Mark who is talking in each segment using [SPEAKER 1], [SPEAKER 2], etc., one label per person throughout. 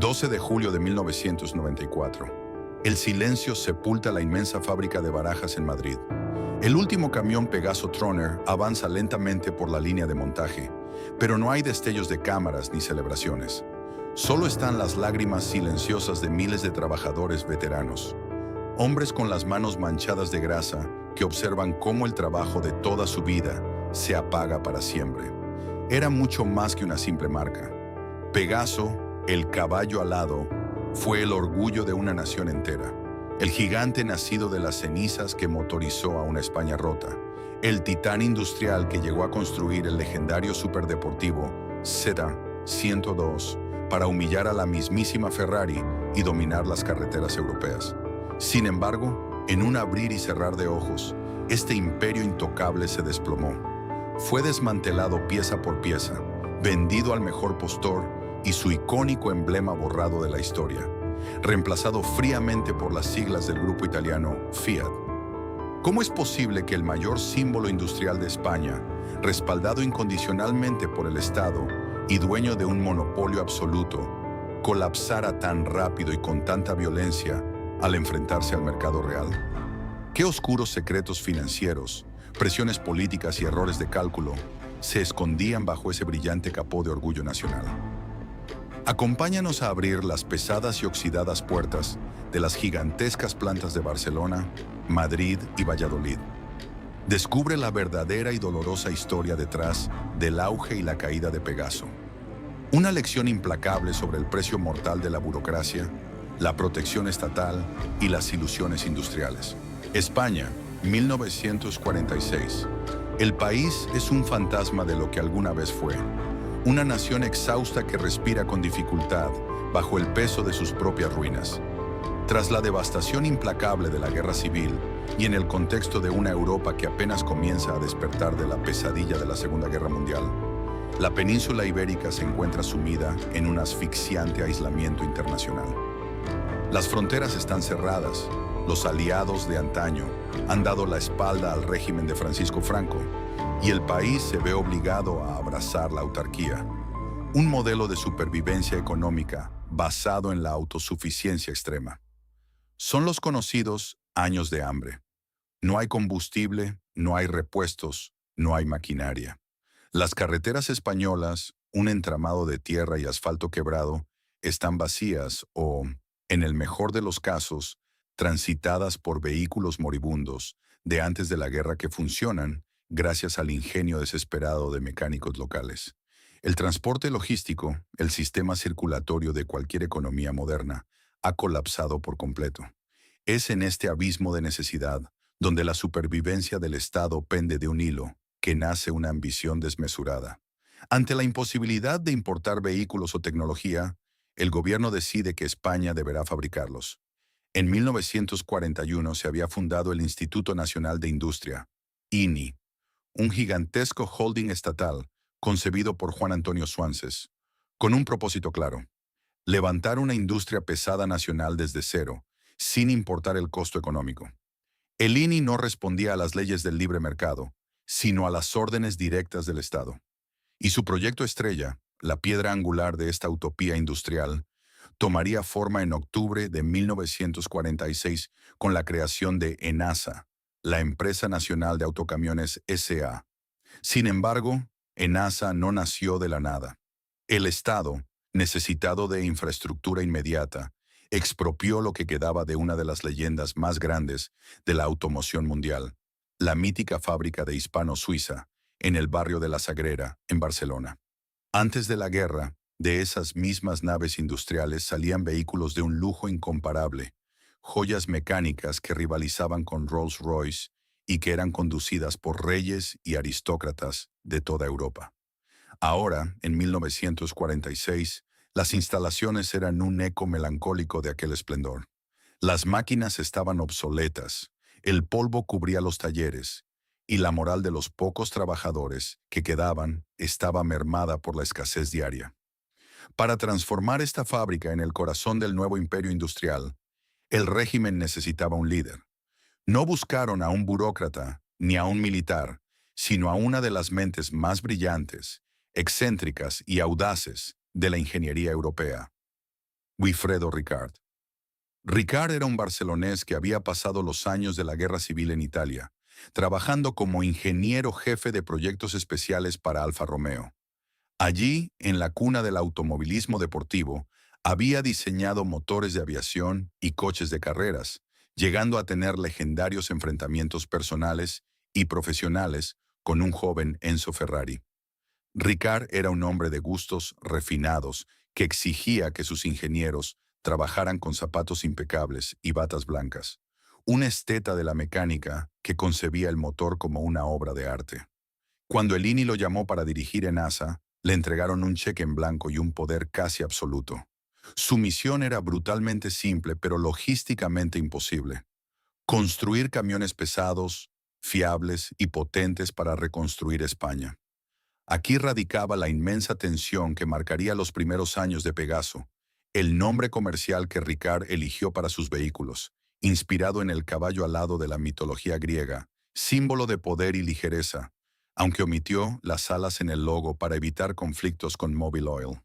[SPEAKER 1] 12 de julio de 1994. El silencio sepulta la inmensa fábrica de barajas en Madrid. El último camión Pegaso Troner avanza lentamente por la línea de montaje, pero no hay destellos de cámaras ni celebraciones. Solo están las lágrimas silenciosas de miles de trabajadores veteranos. Hombres con las manos manchadas de grasa que observan cómo el trabajo de toda su vida se apaga para siempre. Era mucho más que una simple marca. Pegaso, el caballo alado, fue el orgullo de una nación entera. El gigante nacido de las cenizas que motorizó a una España rota. El titán industrial que llegó a construir el legendario superdeportivo Z102 para humillar a la mismísima Ferrari y dominar las carreteras europeas. Sin embargo, en un abrir y cerrar de ojos, este imperio intocable se desplomó. Fue desmantelado pieza por pieza, vendido al mejor postor y su icónico emblema borrado de la historia, reemplazado fríamente por las siglas del grupo italiano Fiat. ¿Cómo es posible que el mayor símbolo industrial de España, respaldado incondicionalmente por el Estado y dueño de un monopolio absoluto, colapsara tan rápido y con tanta violencia al enfrentarse al mercado real? ¿Qué oscuros secretos financieros, presiones políticas y errores de cálculo se escondían bajo ese brillante capó de orgullo nacional? Acompáñanos a abrir las pesadas y oxidadas puertas de las gigantescas plantas de Barcelona, Madrid y Valladolid. Descubre la verdadera y dolorosa historia detrás del auge y la caída de Pegaso. Una lección implacable sobre el precio mortal de la burocracia, la protección estatal y las ilusiones industriales. España, 1946. El país es un fantasma de lo que alguna vez fue. Una nación exhausta que respira con dificultad bajo el peso de sus propias ruinas. Tras la devastación implacable de la guerra civil y en el contexto de una Europa que apenas comienza a despertar de la pesadilla de la Segunda Guerra Mundial, la península ibérica se encuentra sumida en un asfixiante aislamiento internacional. Las fronteras están cerradas, los aliados de antaño han dado la espalda al régimen de Francisco Franco y el país se ve obligado a abrazar la autarquía, un modelo de supervivencia económica basado en la autosuficiencia extrema. Son los conocidos años de hambre. No hay combustible, no hay repuestos, no hay maquinaria. Las carreteras españolas, un entramado de tierra y asfalto quebrado, están vacías o, en el mejor de los casos, transitadas por vehículos moribundos de antes de la guerra que funcionan gracias al ingenio desesperado de mecánicos locales. El transporte logístico, el sistema circulatorio de cualquier economía moderna, ha colapsado por completo. Es en este abismo de necesidad donde la supervivencia del Estado pende de un hilo que nace una ambición desmesurada. Ante la imposibilidad de importar vehículos o tecnología, el gobierno decide que España deberá fabricarlos. En 1941 se había fundado el Instituto Nacional de Industria, INI, un gigantesco holding estatal concebido por Juan Antonio Suances, con un propósito claro: levantar una industria pesada nacional desde cero, sin importar el costo económico. El INI no respondía a las leyes del libre mercado, sino a las órdenes directas del Estado. Y su proyecto estrella, la piedra angular de esta utopía industrial, tomaría forma en octubre de 1946 con la creación de ENASA, la Empresa Nacional de Autocamiones S.A. Sin embargo, ENASA no nació de la nada. El Estado, necesitado de infraestructura inmediata, expropió lo que quedaba de una de las leyendas más grandes de la automoción mundial, la mítica fábrica de Hispano-Suiza, en el barrio de La Sagrera, en Barcelona. Antes de la guerra, de esas mismas naves industriales salían vehículos de un lujo incomparable, joyas mecánicas que rivalizaban con Rolls-Royce y que eran conducidas por reyes y aristócratas de toda Europa. Ahora, en 1946, las instalaciones eran un eco melancólico de aquel esplendor. Las máquinas estaban obsoletas, el polvo cubría los talleres, y la moral de los pocos trabajadores que quedaban estaba mermada por la escasez diaria. Para transformar esta fábrica en el corazón del nuevo imperio industrial, el régimen necesitaba un líder. No buscaron a un burócrata ni a un militar, sino a una de las mentes más brillantes, excéntricas y audaces de la ingeniería europea. Wilfredo Ricard. Ricard era un barcelonés que había pasado los años de la Guerra Civil en Italia, trabajando como ingeniero jefe de proyectos especiales para Alfa Romeo. Allí, en la cuna del automovilismo deportivo, había diseñado motores de aviación y coches de carreras, llegando a tener legendarios enfrentamientos personales y profesionales con un joven Enzo Ferrari. Ricard era un hombre de gustos refinados que exigía que sus ingenieros trabajaran con zapatos impecables y batas blancas. Un esteta de la mecánica que concebía el motor como una obra de arte. Cuando el INI lo llamó para dirigir en NASA, le entregaron un cheque en blanco y un poder casi absoluto. Su misión era brutalmente simple, pero logísticamente imposible. Construir camiones pesados, fiables y potentes para reconstruir España. Aquí radicaba la inmensa tensión que marcaría los primeros años de Pegaso, el nombre comercial que Ricard eligió para sus vehículos, inspirado en el caballo alado de la mitología griega, símbolo de poder y ligereza, aunque omitió las alas en el logo para evitar conflictos con Mobil Oil.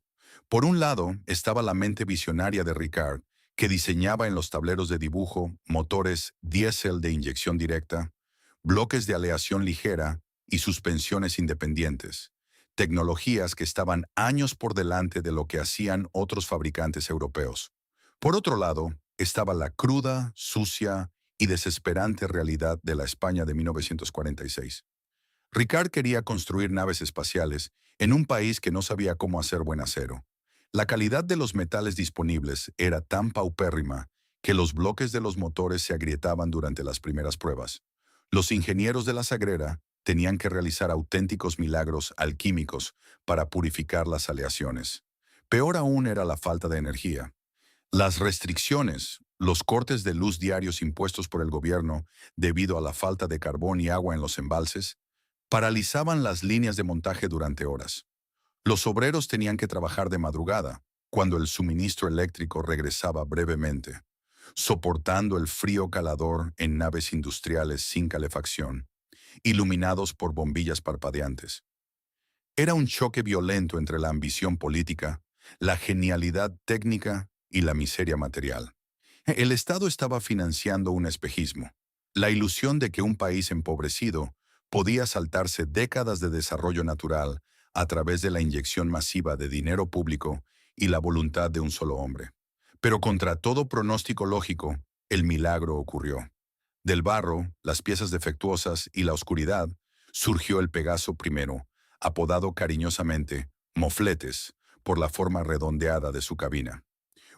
[SPEAKER 1] Por un lado estaba la mente visionaria de Ricard, que diseñaba en los tableros de dibujo motores diésel de inyección directa, bloques de aleación ligera y suspensiones independientes, tecnologías que estaban años por delante de lo que hacían otros fabricantes europeos. Por otro lado, estaba la cruda, sucia y desesperante realidad de la España de 1946. Ricard quería construir naves espaciales en un país que no sabía cómo hacer buen acero. La calidad de los metales disponibles era tan paupérrima que los bloques de los motores se agrietaban durante las primeras pruebas. Los ingenieros de la Sagrera tenían que realizar auténticos milagros alquímicos para purificar las aleaciones. Peor aún era la falta de energía. Las restricciones, los cortes de luz diarios impuestos por el gobierno debido a la falta de carbón y agua en los embalses, paralizaban las líneas de montaje durante horas. Los obreros tenían que trabajar de madrugada, cuando el suministro eléctrico regresaba brevemente, soportando el frío calador en naves industriales sin calefacción, iluminados por bombillas parpadeantes. Era un choque violento entre la ambición política, la genialidad técnica y la miseria material. El Estado estaba financiando un espejismo, la ilusión de que un país empobrecido podía saltarse décadas de desarrollo natural a través de la inyección masiva de dinero público y la voluntad de un solo hombre. Pero contra todo pronóstico lógico, el milagro ocurrió. Del barro, las piezas defectuosas y la oscuridad, surgió el Pegaso primero, apodado cariñosamente Mofletes, por la forma redondeada de su cabina.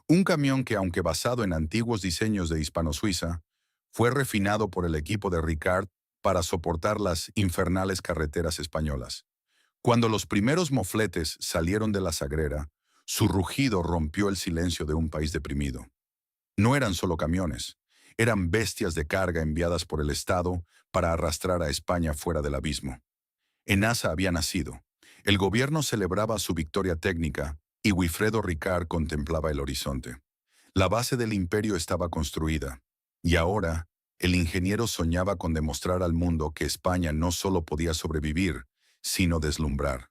[SPEAKER 1] Un camión que, aunque basado en antiguos diseños de Hispano-Suiza, fue refinado por el equipo de Ricard para soportar las infernales carreteras españolas. Cuando los primeros mofletes salieron de la Sagrera, su rugido rompió el silencio de un país deprimido. No eran solo camiones, eran bestias de carga enviadas por el Estado para arrastrar a España fuera del abismo. ENASA había nacido, el gobierno celebraba su victoria técnica y Wilfredo Ricard contemplaba el horizonte. La base del imperio estaba construida, y ahora el ingeniero soñaba con demostrar al mundo que España no solo podía sobrevivir, sino deslumbrar.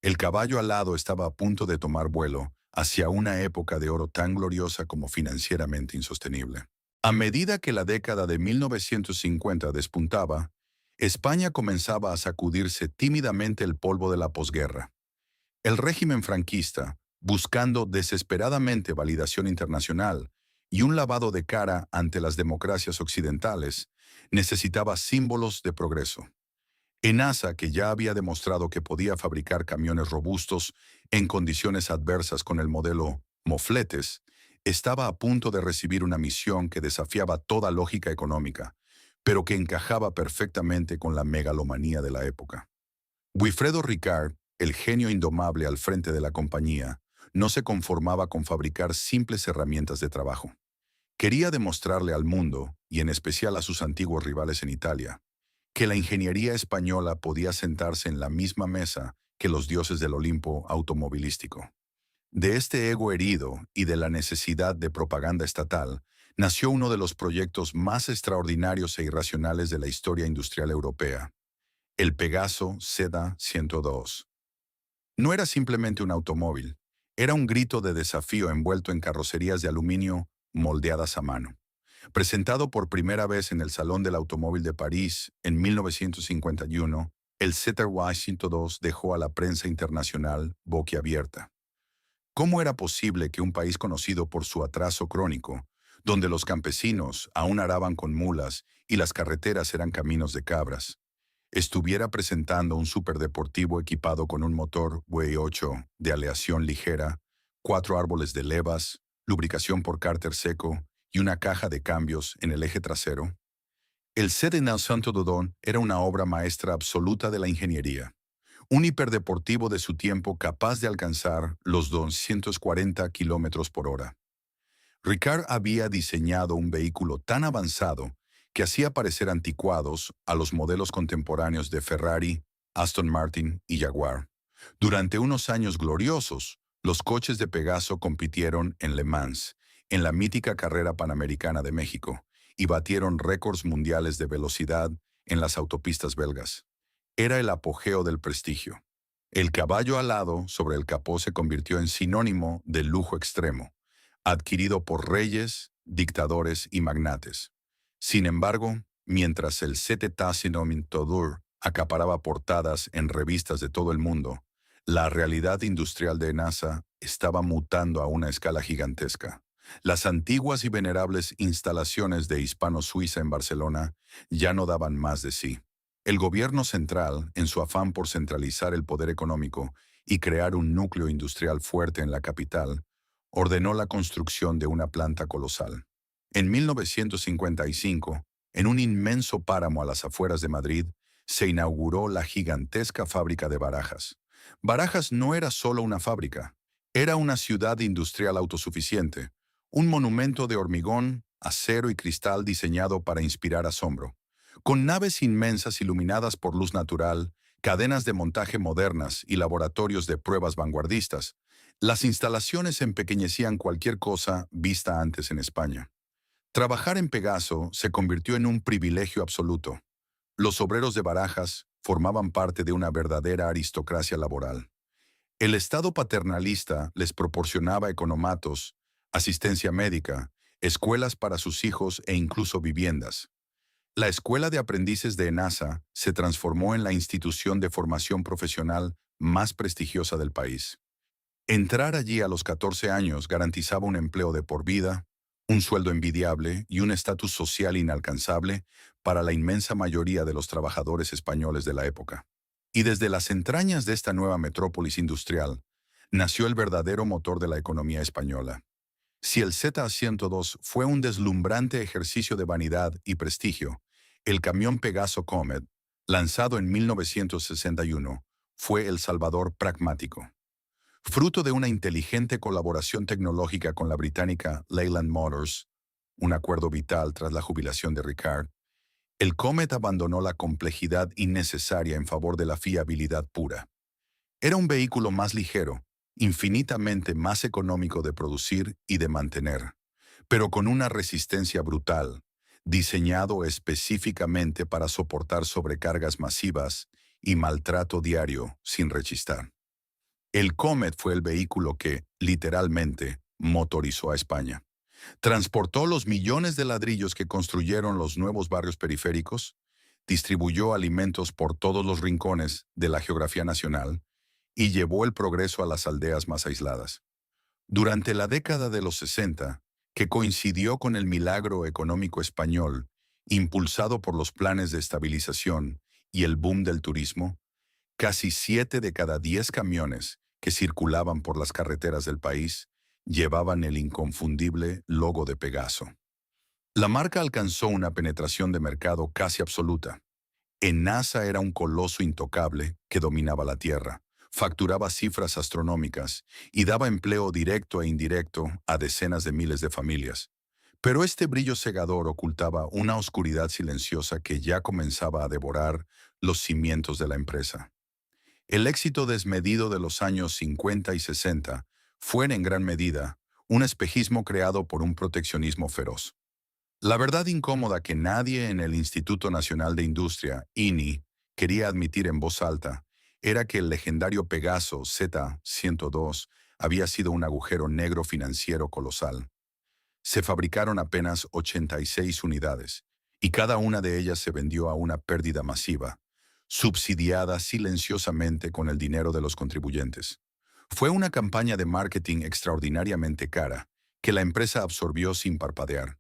[SPEAKER 1] El caballo alado estaba a punto de tomar vuelo hacia una época de oro tan gloriosa como financieramente insostenible. A medida que la década de 1950 despuntaba, España comenzaba a sacudirse tímidamente el polvo de la posguerra. El régimen franquista, buscando desesperadamente validación internacional y un lavado de cara ante las democracias occidentales, necesitaba símbolos de progreso. ENASA, que ya había demostrado que podía fabricar camiones robustos en condiciones adversas con el modelo Mofletes, estaba a punto de recibir una misión que desafiaba toda lógica económica, pero que encajaba perfectamente con la megalomanía de la época. Wilfredo Ricard, el genio indomable al frente de la compañía, no se conformaba con fabricar simples herramientas de trabajo. Quería demostrarle al mundo, y en especial a sus antiguos rivales en Italia, que la ingeniería española podía sentarse en la misma mesa que los dioses del Olimpo automovilístico. De este ego herido y de la necesidad de propaganda estatal, nació uno de los proyectos más extraordinarios e irracionales de la historia industrial europea, el Pegaso Seda 102. No era simplemente un automóvil, Era un grito de desafío envuelto en carrocerías de aluminio moldeadas a mano. Presentado por primera vez en el Salón del Automóvil de París en 1951, el ZY-102 dejó a la prensa internacional boquiabierta. ¿Cómo era posible que un país conocido por su atraso crónico, donde los campesinos aún araban con mulas y las carreteras eran caminos de cabras, estuviera presentando un superdeportivo equipado con un motor V8 de aleación ligera, 4 árboles de levas, lubricación por cárter seco y una caja de cambios en el eje trasero? El CDN Santo Dodón era una obra maestra absoluta de la ingeniería, un hiperdeportivo de su tiempo capaz de alcanzar los 240 kilómetros por hora. Ricard había diseñado un vehículo tan avanzado que hacía parecer anticuados a los modelos contemporáneos de Ferrari, Aston Martin y Jaguar. Durante unos años gloriosos, los coches de Pegaso compitieron en Le Mans, en la mítica carrera panamericana de México, y batieron récords mundiales de velocidad en las autopistas belgas. Era el apogeo del prestigio. El caballo alado sobre el capó se convirtió en sinónimo del lujo extremo, adquirido por reyes, dictadores y magnates. Sin embargo, mientras el ZY-102 acaparaba portadas en revistas de todo el mundo, la realidad industrial de NASA estaba mutando a una escala gigantesca. Las antiguas y venerables instalaciones de Hispano-Suiza en Barcelona ya no daban más de sí. El gobierno central, en su afán por centralizar el poder económico y crear un núcleo industrial fuerte en la capital, ordenó la construcción de una planta colosal. En 1955, en un inmenso páramo a las afueras de Madrid, se inauguró la gigantesca fábrica de Barajas. Barajas no era solo una fábrica, era una ciudad industrial autosuficiente, un monumento de hormigón, acero y cristal diseñado para inspirar asombro. Con naves inmensas iluminadas por luz natural, cadenas de montaje modernas y laboratorios de pruebas vanguardistas, las instalaciones empequeñecían cualquier cosa vista antes en España. Trabajar en Pegaso se convirtió en un privilegio absoluto. Los obreros de Barajas formaban parte de una verdadera aristocracia laboral. El Estado paternalista les proporcionaba economatos, asistencia médica, escuelas para sus hijos e incluso viviendas. La Escuela de Aprendices de ENASA se transformó en la institución de formación profesional más prestigiosa del país. Entrar allí a los 14 años garantizaba un empleo de por vida, un sueldo envidiable y un estatus social inalcanzable para la inmensa mayoría de los trabajadores españoles de la época. Y desde las entrañas de esta nueva metrópolis industrial, nació el verdadero motor de la economía española. Si el Z-102 fue un deslumbrante ejercicio de vanidad y prestigio, el camión Pegaso Comet, lanzado en 1961, fue el salvador pragmático. Fruto de una inteligente colaboración tecnológica con la británica Leyland Motors, un acuerdo vital tras la jubilación de Ricard, el Comet abandonó la complejidad innecesaria en favor de la fiabilidad pura. Era un vehículo más ligero, infinitamente más económico de producir y de mantener, pero con una resistencia brutal, diseñado específicamente para soportar sobrecargas masivas y maltrato diario sin rechistar. El Comet fue el vehículo que, literalmente, motorizó a España. Transportó los millones de ladrillos que construyeron los nuevos barrios periféricos, distribuyó alimentos por todos los rincones de la geografía nacional y llevó el progreso a las aldeas más aisladas. Durante la década de los 60, que coincidió con el milagro económico español, impulsado por los planes de estabilización y el boom del turismo, casi 7 de cada 10 camiones que circulaban por las carreteras del país llevaban el inconfundible logo de Pegaso. La marca alcanzó una penetración de mercado casi absoluta. ENASA era un coloso intocable que dominaba la tierra, facturaba cifras astronómicas y daba empleo directo e indirecto a decenas de miles de familias. Pero este brillo cegador ocultaba una oscuridad silenciosa que ya comenzaba a devorar los cimientos de la empresa. El éxito desmedido de los años 50 y 60 fue en gran medida un espejismo creado por un proteccionismo feroz. La verdad incómoda que nadie en el Instituto Nacional de Industria, INI, quería admitir en voz alta era que el legendario Pegaso Z-102 había sido un agujero negro financiero colosal. Se fabricaron apenas 86 unidades, y cada una de ellas se vendió a una pérdida masiva, subsidiada silenciosamente con el dinero de los contribuyentes. Fue una campaña de marketing extraordinariamente cara, que la empresa absorbió sin parpadear.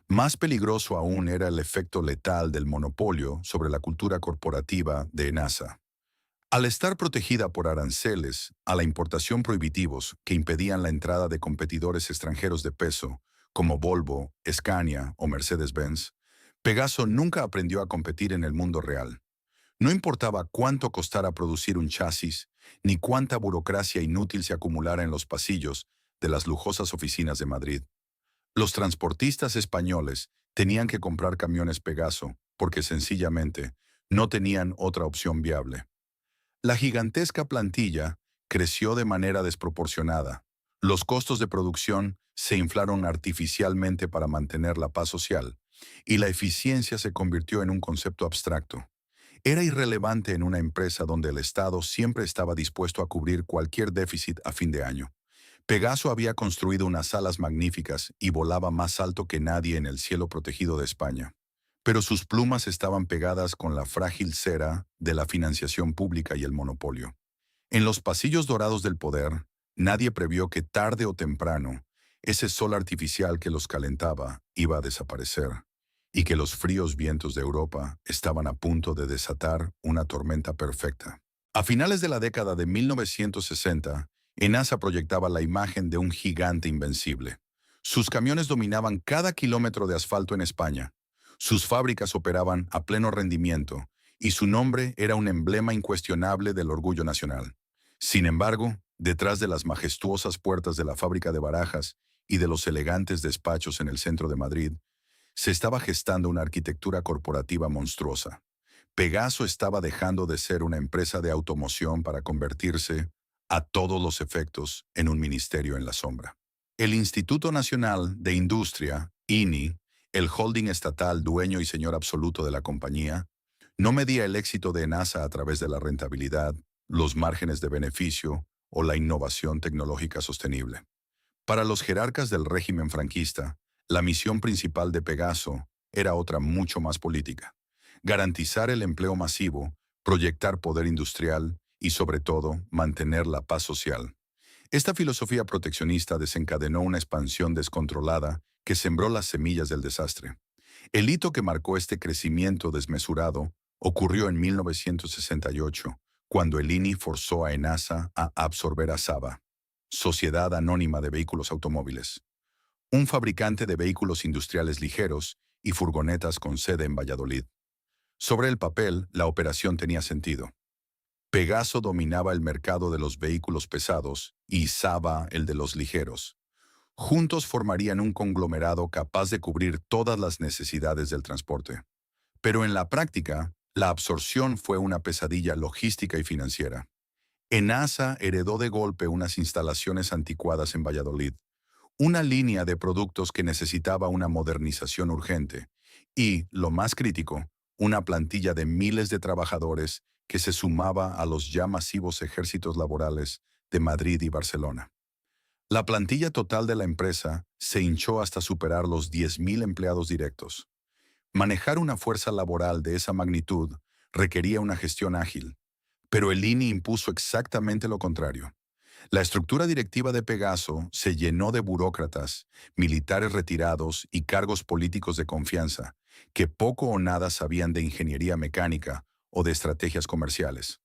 [SPEAKER 1] Más peligroso aún era el efecto letal del monopolio sobre la cultura corporativa de ENASA. Al estar protegida por aranceles a la importación prohibitivos que impedían la entrada de competidores extranjeros de peso, como Volvo, Scania o Mercedes-Benz, Pegaso nunca aprendió a competir en el mundo real. No importaba cuánto costara producir un chasis, ni cuánta burocracia inútil se acumulara en los pasillos de las lujosas oficinas de Madrid. Los transportistas españoles tenían que comprar camiones Pegaso porque sencillamente no tenían otra opción viable. La gigantesca plantilla creció de manera desproporcionada. Los costos de producción se inflaron artificialmente para mantener la paz social, y la eficiencia se convirtió en un concepto abstracto. Era irrelevante en una empresa donde el Estado siempre estaba dispuesto a cubrir cualquier déficit a fin de año. Pegaso había construido unas alas magníficas y volaba más alto que nadie en el cielo protegido de España. Pero sus plumas estaban pegadas con la frágil cera de la financiación pública y el monopolio. En los pasillos dorados del poder, nadie previó que tarde o temprano, ese sol artificial que los calentaba iba a desaparecer, y que los fríos vientos de Europa estaban a punto de desatar una tormenta perfecta. A finales de la década de 1960, ENASA proyectaba la imagen de un gigante invencible. Sus camiones dominaban cada kilómetro de asfalto en España. Sus fábricas operaban a pleno rendimiento y su nombre era un emblema incuestionable del orgullo nacional. Sin embargo, detrás de las majestuosas puertas de la fábrica de Barajas y de los elegantes despachos en el centro de Madrid, se estaba gestando una arquitectura corporativa monstruosa. Pegaso estaba dejando de ser una empresa de automoción para convertirse, a todos los efectos, en un ministerio en la sombra. El Instituto Nacional de Industria, INI, el holding estatal dueño y señor absoluto de la compañía, no medía el éxito de ENASA a través de la rentabilidad, los márgenes de beneficio o la innovación tecnológica sostenible. Para los jerarcas del régimen franquista, la misión principal de Pegaso era otra mucho más política: garantizar el empleo masivo, proyectar poder industrial y, sobre todo, mantener la paz social. Esta filosofía proteccionista desencadenó una expansión descontrolada que sembró las semillas del desastre. El hito que marcó este crecimiento desmesurado ocurrió en 1968, cuando el INI forzó a ENASA a absorber a SABA, Sociedad Anónima de Vehículos Automóviles, un fabricante de vehículos industriales ligeros y furgonetas con sede en Valladolid. Sobre el papel, la operación tenía sentido. Pegaso dominaba el mercado de los vehículos pesados y SABA el de los ligeros. Juntos formarían un conglomerado capaz de cubrir todas las necesidades del transporte. Pero en la práctica, la absorción fue una pesadilla logística y financiera. ENASA heredó de golpe unas instalaciones anticuadas en Valladolid, una línea de productos que necesitaba una modernización urgente y, lo más crítico, una plantilla de miles de trabajadores que se sumaba a los ya masivos ejércitos laborales de Madrid y Barcelona. La plantilla total de la empresa se hinchó hasta superar los 10.000 empleados directos. Manejar una fuerza laboral de esa magnitud requería una gestión ágil, pero el INI impuso exactamente lo contrario. La estructura directiva de Pegaso se llenó de burócratas, militares retirados y cargos políticos de confianza, que poco o nada sabían de ingeniería mecánica o de estrategias comerciales.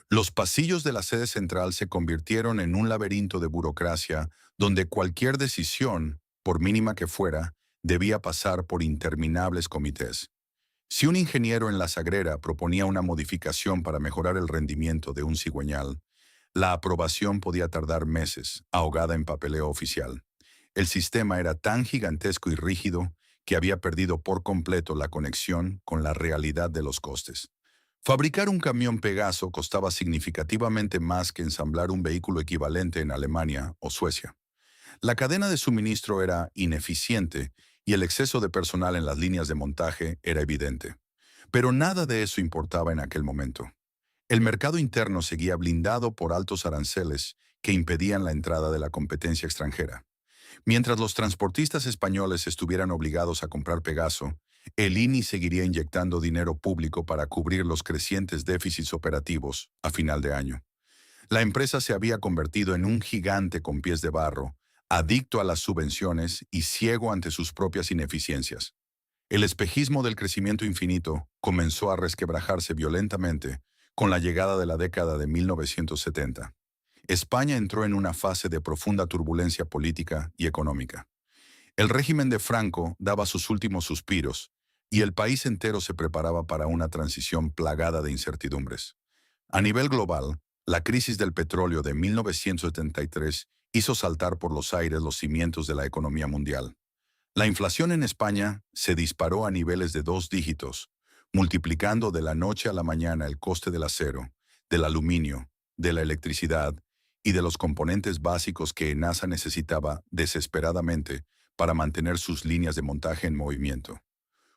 [SPEAKER 1] Los pasillos de la sede central se convirtieron en un laberinto de burocracia donde cualquier decisión, por mínima que fuera, debía pasar por interminables comités. Si un ingeniero en la Sagrera proponía una modificación para mejorar el rendimiento de un cigüeñal, la aprobación podía tardar meses, ahogada en papeleo oficial. El sistema era tan gigantesco y rígido que había perdido por completo la conexión con la realidad de los costes. Fabricar un camión Pegaso costaba significativamente más que ensamblar un vehículo equivalente en Alemania o Suecia. La cadena de suministro era ineficiente y el exceso de personal en las líneas de montaje era evidente. Pero nada de eso importaba en aquel momento. El mercado interno seguía blindado por altos aranceles que impedían la entrada de la competencia extranjera. Mientras los transportistas españoles estuvieran obligados a comprar Pegaso, el INI seguiría inyectando dinero público para cubrir los crecientes déficits operativos a final de año. La empresa se había convertido en un gigante con pies de barro, adicto a las subvenciones y ciego ante sus propias ineficiencias. El espejismo del crecimiento infinito comenzó a resquebrajarse violentamente con la llegada de la década de 1970. España entró en una fase de profunda turbulencia política y económica. El régimen de Franco daba sus últimos suspiros y el país entero se preparaba para una transición plagada de incertidumbres. A nivel global, la crisis del petróleo de 1973 hizo saltar por los aires los cimientos de la economía mundial. La inflación en España se disparó a niveles de 2 dígitos, multiplicando de la noche a la mañana el coste del acero, del aluminio, de la electricidad y de los componentes básicos que ENASA necesitaba desesperadamente para mantener sus líneas de montaje en movimiento.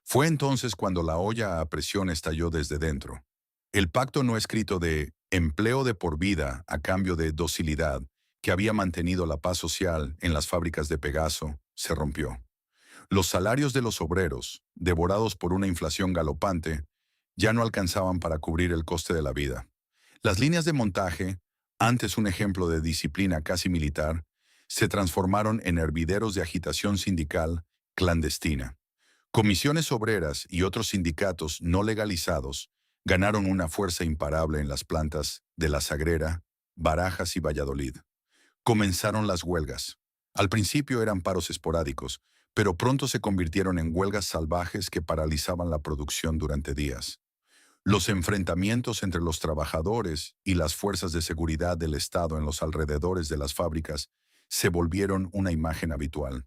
[SPEAKER 1] Fue entonces cuando la olla a presión estalló desde dentro. El pacto no escrito de empleo de por vida a cambio de docilidad que había mantenido la paz social en las fábricas de Pegaso se rompió. Los salarios de los obreros, devorados por una inflación galopante, ya no alcanzaban para cubrir el coste de la vida. Las líneas de montaje, antes un ejemplo de disciplina casi militar, se transformaron en hervideros de agitación sindical clandestina. Comisiones obreras y otros sindicatos no legalizados ganaron una fuerza imparable en las plantas de La Sagrera, Barajas y Valladolid. Comenzaron las huelgas. Al principio eran paros esporádicos, pero pronto se convirtieron en huelgas salvajes que paralizaban la producción durante días. Los enfrentamientos entre los trabajadores y las fuerzas de seguridad del Estado en los alrededores de las fábricas se volvieron una imagen habitual.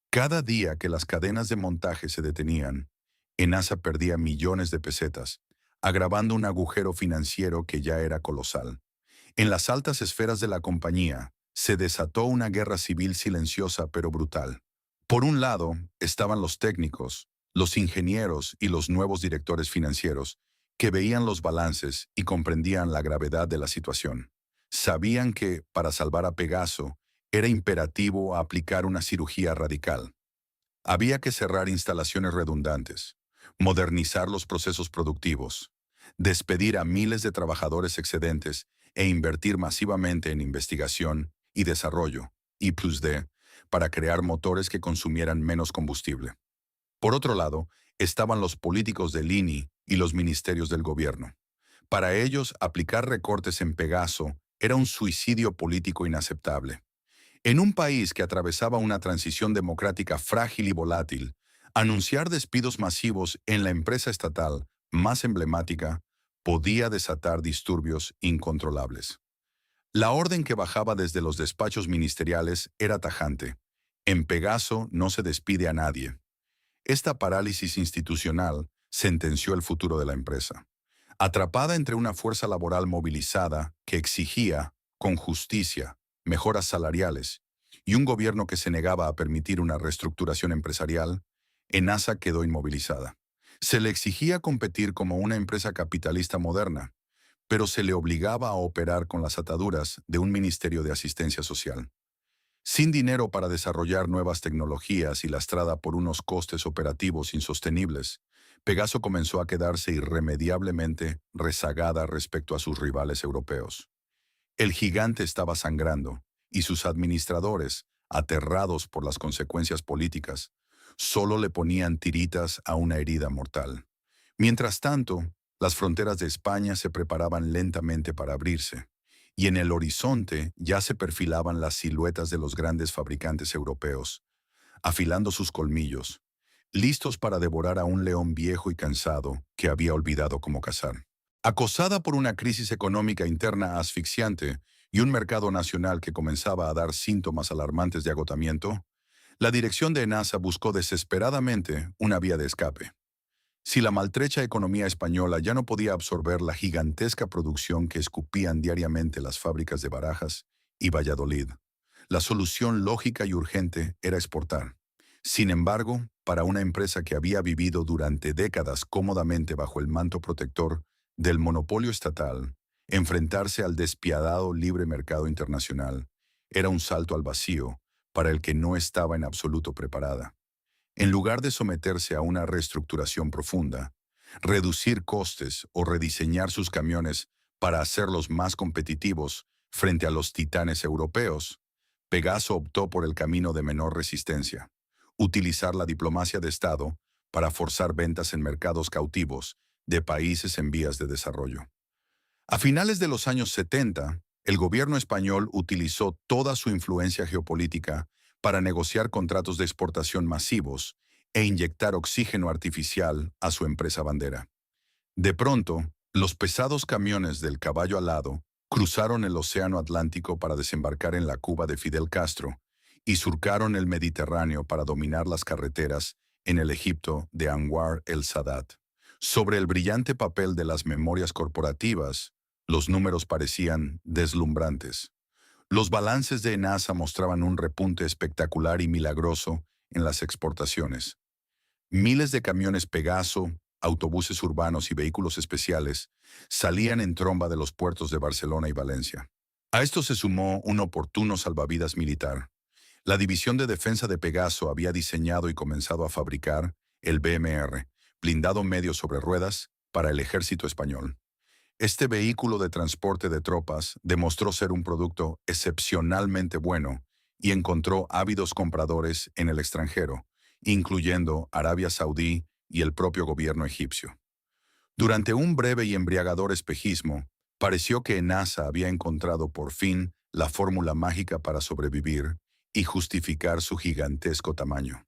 [SPEAKER 1] Cada día que las cadenas de montaje se detenían, ENASA perdía millones de pesetas, agravando un agujero financiero que ya era colosal. En las altas esferas de la compañía, se desató una guerra civil silenciosa pero brutal. Por un lado, estaban los técnicos, los ingenieros y los nuevos directores financieros, que veían los balances y comprendían la gravedad de la situación. Sabían que, para salvar a Pegaso, era imperativo aplicar una cirugía radical. Había que cerrar instalaciones redundantes, modernizar los procesos productivos, despedir a miles de trabajadores excedentes e invertir masivamente en investigación y desarrollo, I+D, para crear motores que consumieran menos combustible. Por otro lado, estaban los políticos del INI y los ministerios del gobierno. Para ellos, aplicar recortes en Pegaso era un suicidio político inaceptable. En un país que atravesaba una transición democrática frágil y volátil, anunciar despidos masivos en la empresa estatal más emblemática podía desatar disturbios incontrolables. La orden que bajaba desde los despachos ministeriales era tajante. En Pegaso no se despide a nadie. Esta parálisis institucional sentenció el futuro de la empresa. Atrapada entre una fuerza laboral movilizada que exigía, con justicia, mejoras salariales y un gobierno que se negaba a permitir una reestructuración empresarial, ENASA quedó inmovilizada. Se le exigía competir como una empresa capitalista moderna, pero se le obligaba a operar con las ataduras de un ministerio de asistencia social. Sin dinero para desarrollar nuevas tecnologías y lastrada por unos costes operativos insostenibles, Pegaso comenzó a quedarse irremediablemente rezagada respecto a sus rivales europeos. El gigante estaba sangrando, y sus administradores, aterrados por las consecuencias políticas, solo le ponían tiritas a una herida mortal. Mientras tanto, las fronteras de España se preparaban lentamente para abrirse, y en el horizonte ya se perfilaban las siluetas de los grandes fabricantes europeos, afilando sus colmillos, listos para devorar a un león viejo y cansado que había olvidado cómo cazar. Acosada por una crisis económica interna asfixiante y un mercado nacional que comenzaba a dar síntomas alarmantes de agotamiento, la dirección de ENASA buscó desesperadamente una vía de escape. Si la maltrecha economía española ya no podía absorber la gigantesca producción que escupían diariamente las fábricas de Barajas y Valladolid, la solución lógica y urgente era exportar. Sin embargo, para una empresa que había vivido durante décadas cómodamente bajo el manto protector del monopolio estatal, Enfrentarse al despiadado libre mercado internacional era un salto al vacío para el que no estaba en absoluto preparada. En lugar de someterse a una reestructuración profunda, reducir costes o rediseñar sus camiones para hacerlos más competitivos frente a los titanes europeos, Pegaso optó por el camino de menor resistencia: utilizar la diplomacia de Estado para forzar ventas en mercados cautivos de países en vías de desarrollo. A finales de los años 70, el gobierno español utilizó toda su influencia geopolítica para negociar contratos de exportación masivos e inyectar oxígeno artificial a su empresa bandera. De pronto, los pesados camiones del caballo alado cruzaron el Océano Atlántico para desembarcar en la Cuba de Fidel Castro y surcaron el Mediterráneo para dominar las carreteras en el Egipto de Anwar el-Sadat. Sobre el brillante papel de las memorias corporativas, los números parecían deslumbrantes. Los balances de ENASA mostraban un repunte espectacular y milagroso en las exportaciones. Miles de camiones Pegaso, autobuses urbanos y vehículos especiales salían en tromba de los puertos de Barcelona y Valencia. A esto se sumó un oportuno salvavidas militar. La División de Defensa de Pegaso había diseñado y comenzado a fabricar el BMR, blindado medio sobre ruedas, para el ejército español. Este vehículo de transporte de tropas demostró ser un producto excepcionalmente bueno y encontró ávidos compradores en el extranjero, incluyendo Arabia Saudí y el propio gobierno egipcio. Durante un breve y embriagador espejismo, pareció que ENASA había encontrado por fin la fórmula mágica para sobrevivir y justificar su gigantesco tamaño.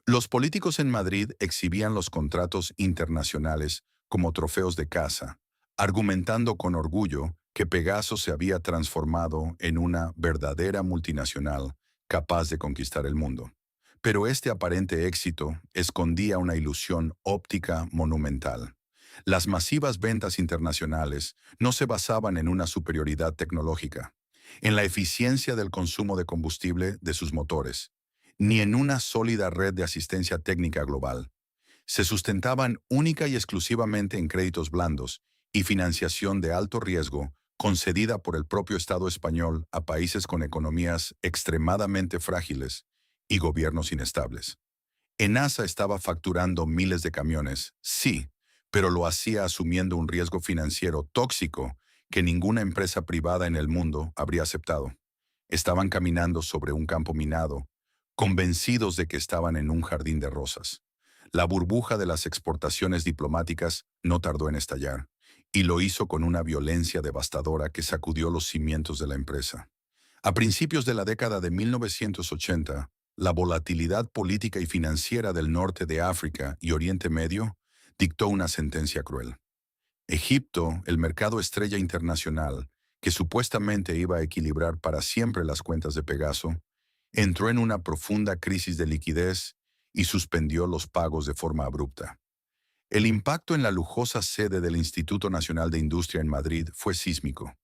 [SPEAKER 1] Los políticos en Madrid exhibían los contratos internacionales como trofeos de caza, argumentando con orgullo que Pegaso se había transformado en una verdadera multinacional capaz de conquistar el mundo. Pero este aparente éxito escondía una ilusión óptica monumental. Las masivas ventas internacionales no se basaban en una superioridad tecnológica, en la eficiencia del consumo de combustible de sus motores, ni en una sólida red de asistencia técnica global. Se sustentaban única y exclusivamente en créditos blandos y financiación de alto riesgo concedida por el propio Estado español a países con economías extremadamente frágiles y gobiernos inestables. ENASA estaba facturando miles de camiones, sí, pero lo hacía asumiendo un riesgo financiero tóxico que ninguna empresa privada en el mundo habría aceptado. Estaban caminando sobre un campo minado, convencidos de que estaban en un jardín de rosas. La burbuja de las exportaciones diplomáticas no tardó en estallar, y lo hizo con una violencia devastadora que sacudió los cimientos de la empresa. A principios de la década de 1980, la volatilidad política y financiera del norte de África y Oriente Medio dictó una sentencia cruel. Egipto, el mercado estrella internacional, que supuestamente iba a equilibrar para siempre las cuentas de Pegaso, entró en una profunda crisis de liquidez y suspendió los pagos de forma abrupta. El impacto en la lujosa sede del Instituto Nacional de Industria en Madrid fue sísmico.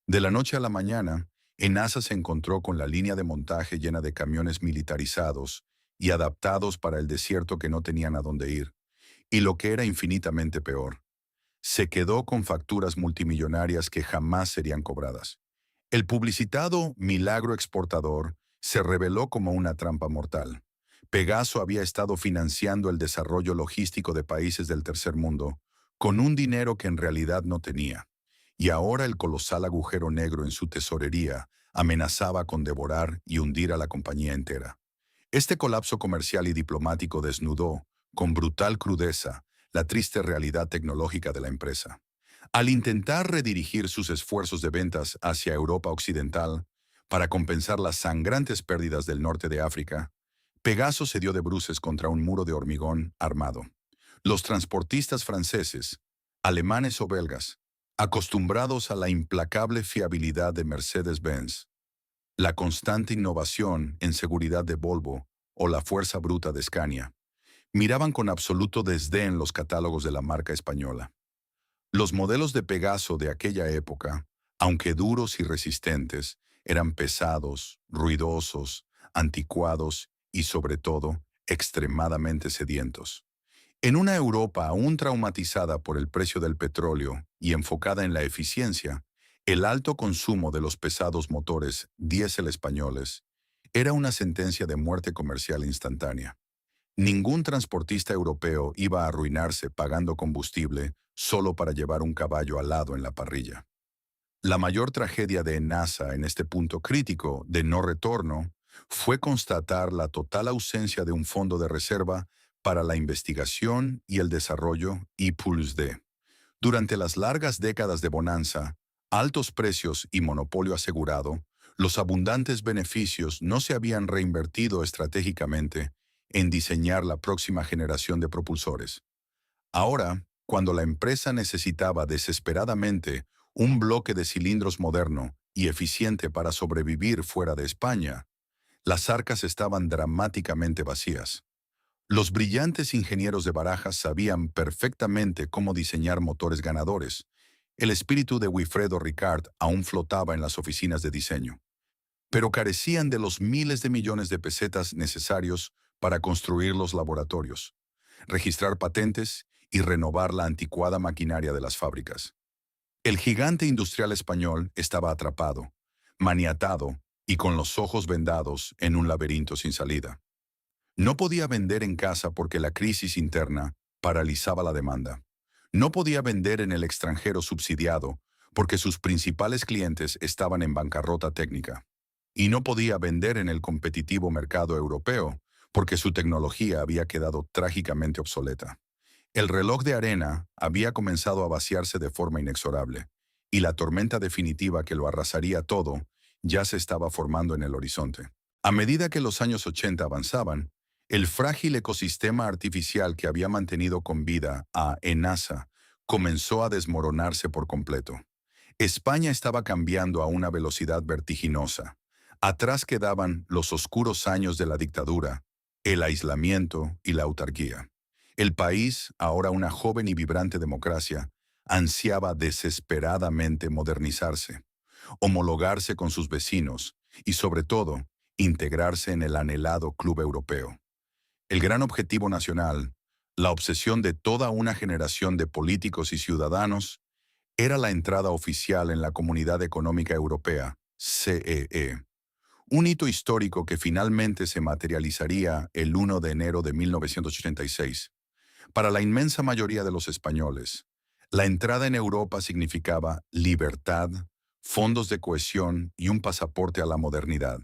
[SPEAKER 1] De la noche a la mañana, ENASA se encontró con la línea de montaje llena de camiones militarizados y adaptados para el desierto que no tenían a dónde ir. Y lo que era infinitamente peor, se quedó con facturas multimillonarias que jamás serían cobradas. El publicitado milagro exportador se reveló como una trampa mortal. Pegaso había estado financiando el desarrollo logístico de países del tercer mundo con un dinero que en realidad no tenía. Y ahora el colosal agujero negro en su tesorería amenazaba con devorar y hundir a la compañía entera. Este colapso comercial y diplomático desnudó, con brutal crudeza, la triste realidad tecnológica de la empresa. Al intentar redirigir sus esfuerzos de ventas hacia Europa Occidental para compensar las sangrantes pérdidas del norte de África, Pegaso se dio de bruces contra un muro de hormigón armado. Los transportistas franceses, alemanes o belgas, acostumbrados a la implacable fiabilidad de Mercedes-Benz, la constante innovación en seguridad de Volvo o la fuerza bruta de Scania, miraban con absoluto desdén los catálogos de la marca española. Los modelos de Pegaso de aquella época, aunque duros y resistentes, eran pesados, ruidosos, anticuados y, sobre todo, extremadamente sedientos. En una Europa aún traumatizada por el precio del petróleo y enfocada en la eficiencia, El alto consumo de los pesados motores diésel españoles era una sentencia de muerte comercial instantánea. Ningún transportista europeo iba a arruinarse pagando combustible solo para llevar un caballo alado en la parrilla. La mayor tragedia de NASA en este punto crítico de no retorno fue constatar la total ausencia de un fondo de reserva para la investigación y el desarrollo I+D. Durante las largas décadas de bonanza, altos precios y monopolio asegurado, los abundantes beneficios no se habían reinvertido estratégicamente en diseñar la próxima generación de propulsores. Ahora, cuando la empresa necesitaba desesperadamente un bloque de cilindros moderno y eficiente para sobrevivir fuera de España, las arcas estaban dramáticamente vacías. Los brillantes ingenieros de Barajas sabían perfectamente cómo diseñar motores ganadores. El espíritu de Wilfredo Ricard aún flotaba en las oficinas de diseño, pero carecían de los miles de millones de pesetas necesarios para construir los laboratorios, registrar patentes y renovar la anticuada maquinaria de las fábricas. El gigante industrial español estaba atrapado, maniatado y con los ojos vendados en un laberinto sin salida. No podía vender en casa porque la crisis interna paralizaba la demanda. No podía vender en el extranjero subsidiado porque sus principales clientes estaban en bancarrota técnica. Y no podía vender en el competitivo mercado europeo porque su tecnología había quedado trágicamente obsoleta. El reloj de arena había comenzado a vaciarse de forma inexorable, y la tormenta definitiva que lo arrasaría todo ya se estaba formando en el horizonte. A medida que los años 80 avanzaban, el frágil ecosistema artificial que había mantenido con vida a ENASA comenzó a desmoronarse por completo. España estaba cambiando a una velocidad vertiginosa. Atrás quedaban los oscuros años de la dictadura, el aislamiento y la autarquía. El país, ahora una joven y vibrante democracia, ansiaba desesperadamente modernizarse, homologarse con sus vecinos y, sobre todo, integrarse en el anhelado Club Europeo. El gran objetivo nacional, la obsesión de toda una generación de políticos y ciudadanos, era la entrada oficial en la Comunidad Económica Europea, CEE. Un hito histórico que finalmente se materializaría el 1 de enero de 1986. Para la inmensa mayoría de los españoles, la entrada en Europa significaba libertad, fondos de cohesión y un pasaporte a la modernidad.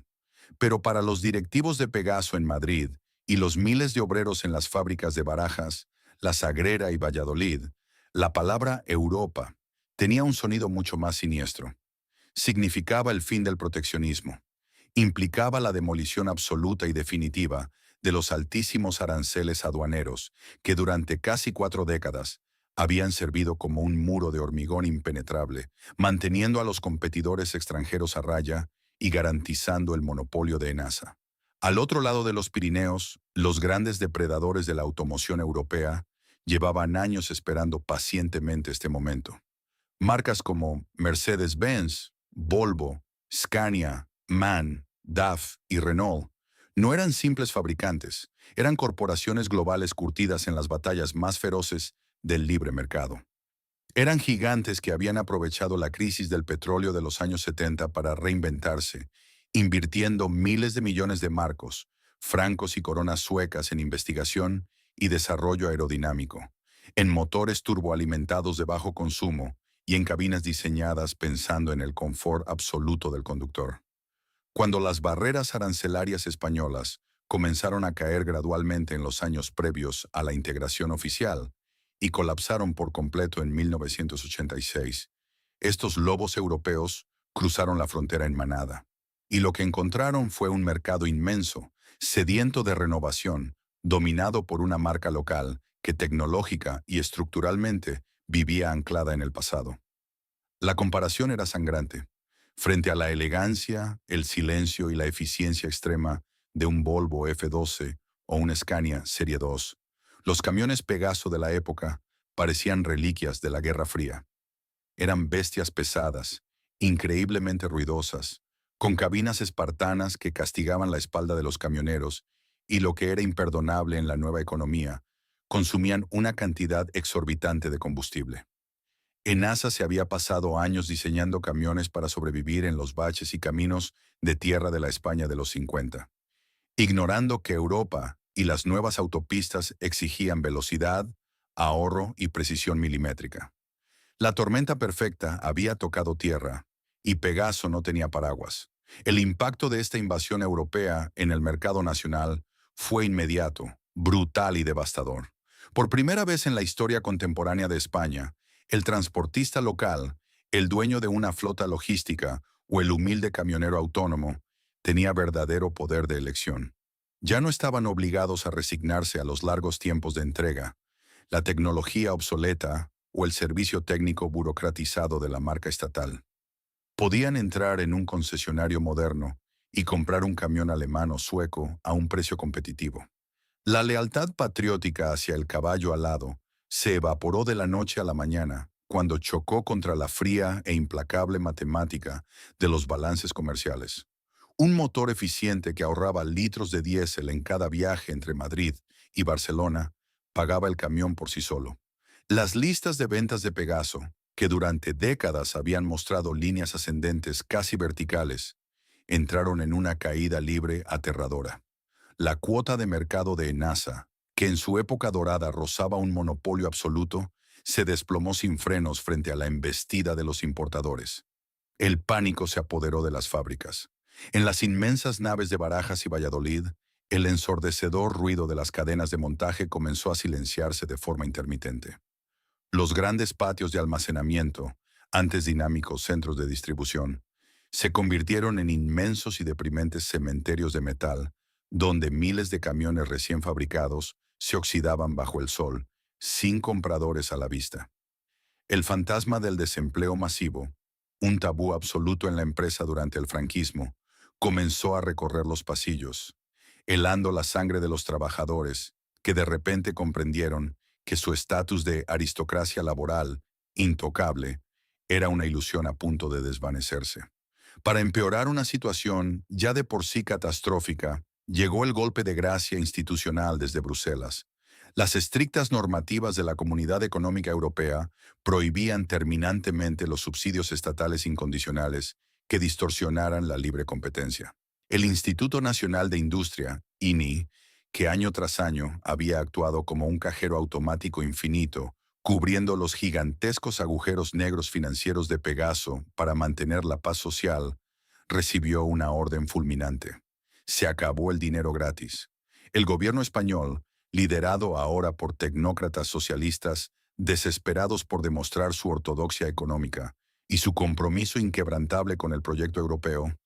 [SPEAKER 1] Pero para los directivos de Pegaso en Madrid y los miles de obreros en las fábricas de Barajas, La Sagrera y Valladolid, la palabra Europa tenía un sonido mucho más siniestro. Significaba el fin del proteccionismo. Implicaba la demolición absoluta y definitiva de los altísimos aranceles aduaneros que durante casi 4 décadas habían servido como un muro de hormigón impenetrable, manteniendo a los competidores extranjeros a raya y garantizando el monopolio de ENASA. Al otro lado de los Pirineos, los grandes depredadores de la automoción europea llevaban años esperando pacientemente este momento. Marcas como Mercedes-Benz, Volvo, Scania, MAN, DAF y Renault no eran simples fabricantes, eran corporaciones globales curtidas en las batallas más feroces del libre mercado. Eran gigantes que habían aprovechado la crisis del petróleo de los años 70 para reinventarse, invirtiendo miles de millones de marcos, francos y coronas suecas en investigación y desarrollo aerodinámico, en motores turboalimentados de bajo consumo y en cabinas diseñadas pensando en el confort absoluto del conductor. Cuando las barreras arancelarias españolas comenzaron a caer gradualmente en los años previos a la integración oficial y colapsaron por completo en 1986, estos lobos europeos cruzaron la frontera en manada, y lo que encontraron fue un mercado inmenso, sediento de renovación, dominado por una marca local que tecnológica y estructuralmente vivía anclada en el pasado. La comparación era sangrante. Frente a la elegancia, el silencio y la eficiencia extrema de un Volvo F12 o un Scania Serie 2, los camiones Pegaso de la época parecían reliquias de la Guerra Fría. Eran bestias pesadas, increíblemente ruidosas, con cabinas espartanas que castigaban la espalda de los camioneros y, lo que era imperdonable en la nueva economía, consumían una cantidad exorbitante de combustible. ENASA se había pasado años diseñando camiones para sobrevivir en los baches y caminos de tierra de la España de los 50, ignorando que Europa y las nuevas autopistas exigían velocidad, ahorro y precisión milimétrica. La tormenta perfecta había tocado tierra y Pegaso no tenía paraguas. El impacto de esta invasión europea en el mercado nacional fue inmediato, brutal y devastador. Por primera vez en la historia contemporánea de España, el transportista local, el dueño de una flota logística o el humilde camionero autónomo tenía verdadero poder de elección. Ya no estaban obligados a resignarse a los largos tiempos de entrega, la tecnología obsoleta o el servicio técnico burocratizado de la marca estatal. Podían entrar en un concesionario moderno y comprar un camión alemán o sueco a un precio competitivo. La lealtad patriótica hacia el caballo alado se evaporó de la noche a la mañana cuando chocó contra la fría e implacable matemática de los balances comerciales. Un motor eficiente que ahorraba litros de diésel en cada viaje entre Madrid y Barcelona pagaba el camión por sí solo. Las listas de ventas de Pegaso, que durante décadas habían mostrado líneas ascendentes casi verticales, entraron en una caída libre aterradora. La cuota de mercado de ENASA, que en su época dorada rozaba un monopolio absoluto, se desplomó sin frenos frente a la embestida de los importadores. El pánico se apoderó de las fábricas. En las inmensas naves de Barajas y Valladolid, el ensordecedor ruido de las cadenas de montaje comenzó a silenciarse de forma intermitente. Los grandes patios de almacenamiento, antes dinámicos centros de distribución, se convirtieron en inmensos y deprimentes cementerios de metal, donde miles de camiones recién fabricados se oxidaban bajo el sol, sin compradores a la vista. El fantasma del desempleo masivo, un tabú absoluto en la empresa durante el franquismo, comenzó a recorrer los pasillos, helando la sangre de los trabajadores, que de repente comprendieron que su estatus de aristocracia laboral, intocable, era una ilusión a punto de desvanecerse. Para empeorar una situación ya de por sí catastrófica, llegó el golpe de gracia institucional desde Bruselas. Las estrictas normativas de la Comunidad Económica Europea prohibían terminantemente los subsidios estatales incondicionales que distorsionaran la libre competencia. El Instituto Nacional de Industria, INI, que año tras año había actuado como un cajero automático infinito, cubriendo los gigantescos agujeros negros financieros de Pegaso para mantener la paz social, recibió una orden fulminante. Se acabó el dinero gratis. El gobierno español, liderado ahora por tecnócratas socialistas desesperados por demostrar su ortodoxia económica y su compromiso inquebrantable con el proyecto europeo,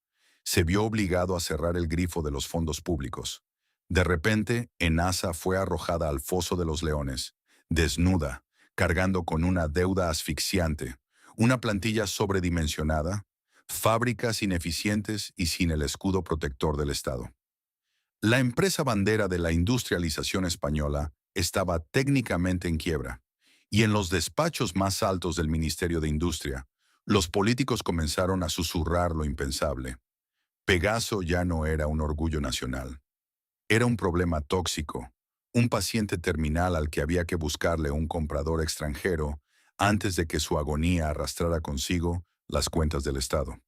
[SPEAKER 1] se vio obligado a cerrar el grifo de los fondos públicos. De repente, ENASA fue arrojada al foso de los leones, desnuda, cargando con una deuda asfixiante, una plantilla sobredimensionada, fábricas ineficientes y sin el escudo protector del Estado. La empresa bandera de la industrialización española estaba técnicamente en quiebra, y en los despachos más altos del Ministerio de Industria, los políticos comenzaron a susurrar lo impensable. Pegaso ya no era un orgullo nacional. Era un problema tóxico, un paciente terminal al que había que buscarle un comprador extranjero antes de que su agonía arrastrara consigo las cuentas del Estado.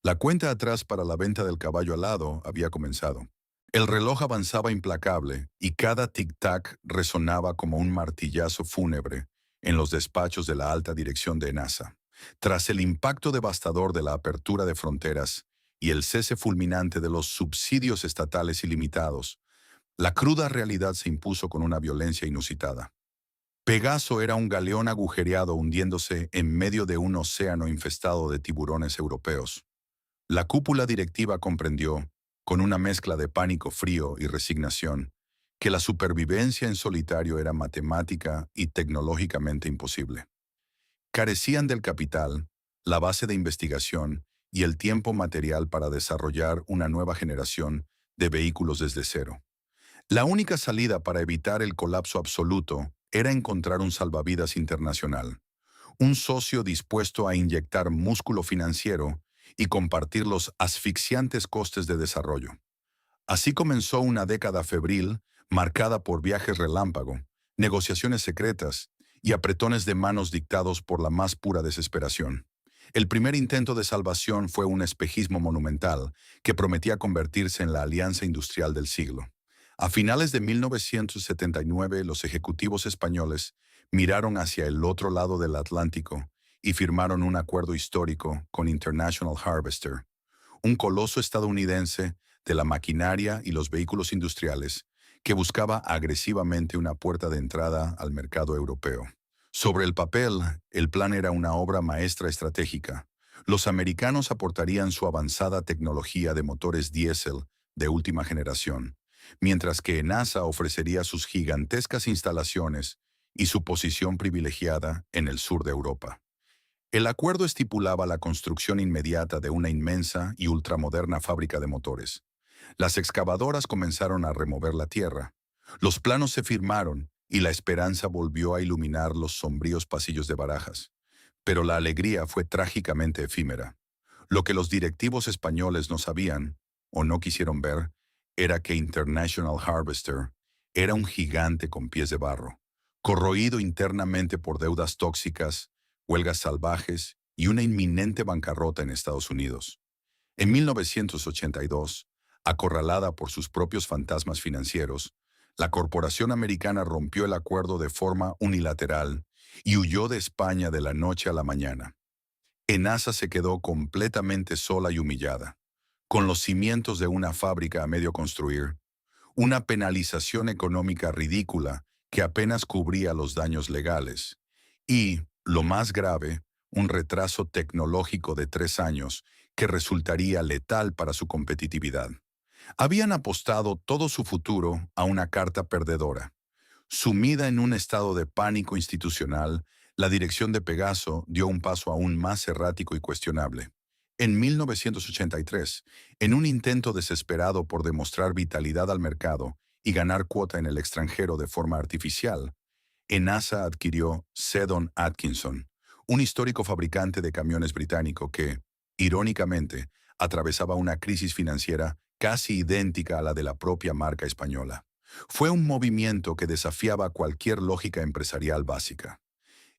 [SPEAKER 1] La cuenta atrás para la venta del caballo alado había comenzado. El reloj avanzaba implacable y cada tic-tac resonaba como un martillazo fúnebre en los despachos de la alta dirección de ENASA. Tras el impacto devastador de la apertura de fronteras y el cese fulminante de los subsidios estatales ilimitados, la cruda realidad se impuso con una violencia inusitada. Pegaso era un galeón agujereado hundiéndose en medio de un océano infestado de tiburones europeos. La cúpula directiva comprendió, con una mezcla de pánico frío y resignación, que la supervivencia en solitario era matemática y tecnológicamente imposible. Carecían del capital, la base de investigación y el tiempo material para desarrollar una nueva generación de vehículos desde cero. La única salida para evitar el colapso absoluto era encontrar un salvavidas internacional, un socio dispuesto a inyectar músculo financiero y compartir los asfixiantes costes de desarrollo. Así comenzó una década febril marcada por viajes relámpago, negociaciones secretas y apretones de manos dictados por la más pura desesperación. El primer intento de salvación fue un espejismo monumental que prometía convertirse en la alianza industrial del siglo. A finales de 1979, los ejecutivos españoles miraron hacia el otro lado del Atlántico y firmaron un acuerdo histórico con International Harvester, un coloso estadounidense de la maquinaria y los vehículos industriales que buscaba agresivamente una puerta de entrada al mercado europeo. Sobre el papel, el plan era una obra maestra estratégica. Los americanos aportarían su avanzada tecnología de motores diésel de última generación, mientras que NASA ofrecería sus gigantescas instalaciones y su posición privilegiada en el sur de Europa. El acuerdo estipulaba la construcción inmediata de una inmensa y ultramoderna fábrica de motores. Las excavadoras comenzaron a remover la tierra. Los planos se firmaron y la esperanza volvió a iluminar los sombríos pasillos de Barajas. Pero la alegría fue trágicamente efímera. Lo que los directivos españoles no sabían, o no quisieron ver, era que International Harvester era un gigante con pies de barro, corroído internamente por deudas tóxicas, huelgas salvajes y una inminente bancarrota en Estados Unidos. En 1982, acorralada por sus propios fantasmas financieros, la corporación americana rompió el acuerdo de forma unilateral y huyó de España de la noche a la mañana. ENASA se quedó completamente sola y humillada, con los cimientos de una fábrica a medio construir, una penalización económica ridícula que apenas cubría los daños legales, y, lo más grave, un retraso tecnológico de 3 años que resultaría letal para su competitividad. Habían apostado todo su futuro a una carta perdedora. Sumida en un estado de pánico institucional, la dirección de Pegaso dio un paso aún más errático y cuestionable. En 1983, en un intento desesperado por demostrar vitalidad al mercado y ganar cuota en el extranjero de forma artificial, ENASA adquirió Seddon Atkinson, un histórico fabricante de camiones británico que, irónicamente, atravesaba una crisis financiera casi idéntica a la de la propia marca española. Fue un movimiento que desafiaba cualquier lógica empresarial básica.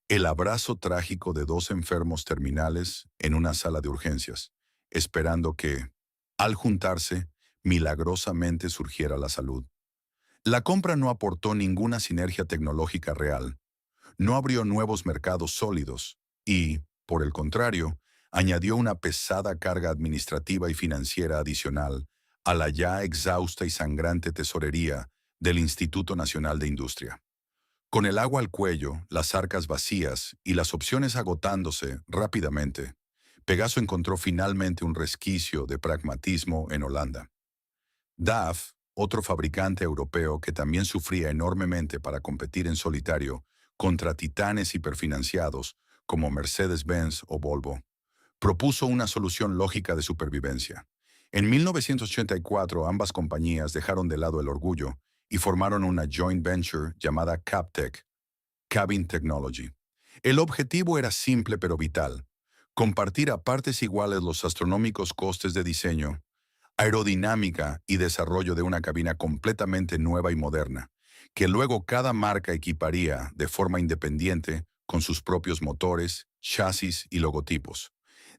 [SPEAKER 1] El abrazo trágico de 2 enfermos terminales en una sala de urgencias, esperando que, al juntarse, milagrosamente surgiera la salud. La compra no aportó ninguna sinergia tecnológica real, no abrió nuevos mercados sólidos y, por el contrario, añadió una pesada carga administrativa y financiera adicional a la ya exhausta y sangrante tesorería del Instituto Nacional de Industria. Con el agua al cuello, las arcas vacías y las opciones agotándose rápidamente, Pegaso encontró finalmente un resquicio de pragmatismo en Holanda. DAF, otro fabricante europeo que también sufría enormemente para competir en solitario contra titanes hiperfinanciados como Mercedes-Benz o Volvo, propuso una solución lógica de supervivencia. En 1984, ambas compañías dejaron de lado el orgullo y formaron una joint venture llamada Captech, Cabin Technology. El objetivo era simple pero vital: compartir a partes iguales los astronómicos costes de diseño, aerodinámica y desarrollo de una cabina completamente nueva y moderna, que luego cada marca equiparía de forma independiente con sus propios motores, chasis y logotipos.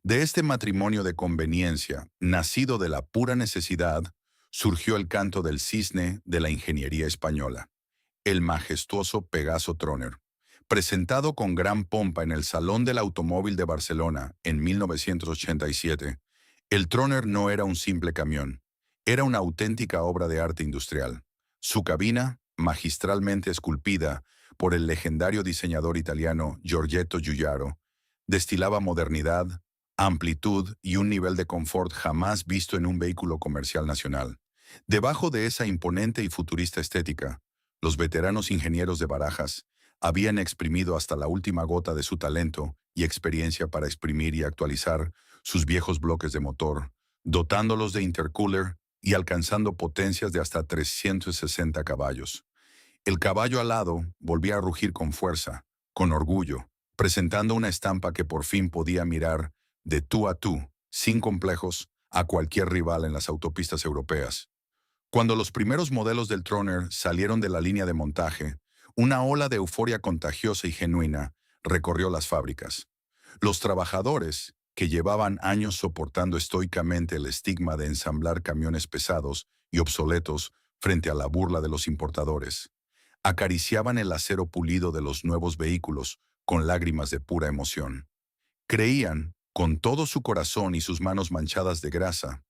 [SPEAKER 1] De este matrimonio de conveniencia, nacido de la pura necesidad, surgió el canto del cisne de la ingeniería española, el majestuoso Pegaso Troner. Presentado con gran pompa en el Salón del Automóvil de Barcelona en 1987, el Troner no era un simple camión, era una auténtica obra de arte industrial. Su cabina, magistralmente esculpida por el legendario diseñador italiano Giorgetto Giugiaro, destilaba modernidad, amplitud y un nivel de confort jamás visto en un vehículo comercial nacional. Debajo de esa imponente y futurista estética, los veteranos ingenieros de Barajas habían exprimido hasta la última gota de su talento y experiencia para exprimir y actualizar sus viejos bloques de motor, dotándolos de intercooler y alcanzando potencias de hasta 360 caballos. El caballo alado volvía a rugir con fuerza, con orgullo, presentando una estampa que por fin podía mirar de tú a tú, sin complejos, a cualquier rival en las autopistas europeas. Cuando los primeros modelos del Troner salieron de la línea de montaje, Una ola de euforia contagiosa y genuina recorrió las fábricas. Los trabajadores, que llevaban años soportando estoicamente el estigma de ensamblar camiones pesados y obsoletos frente a la burla de los importadores, acariciaban el acero pulido de los nuevos vehículos con lágrimas de pura emoción. Creían, con todo su corazón y sus manos manchadas de grasa,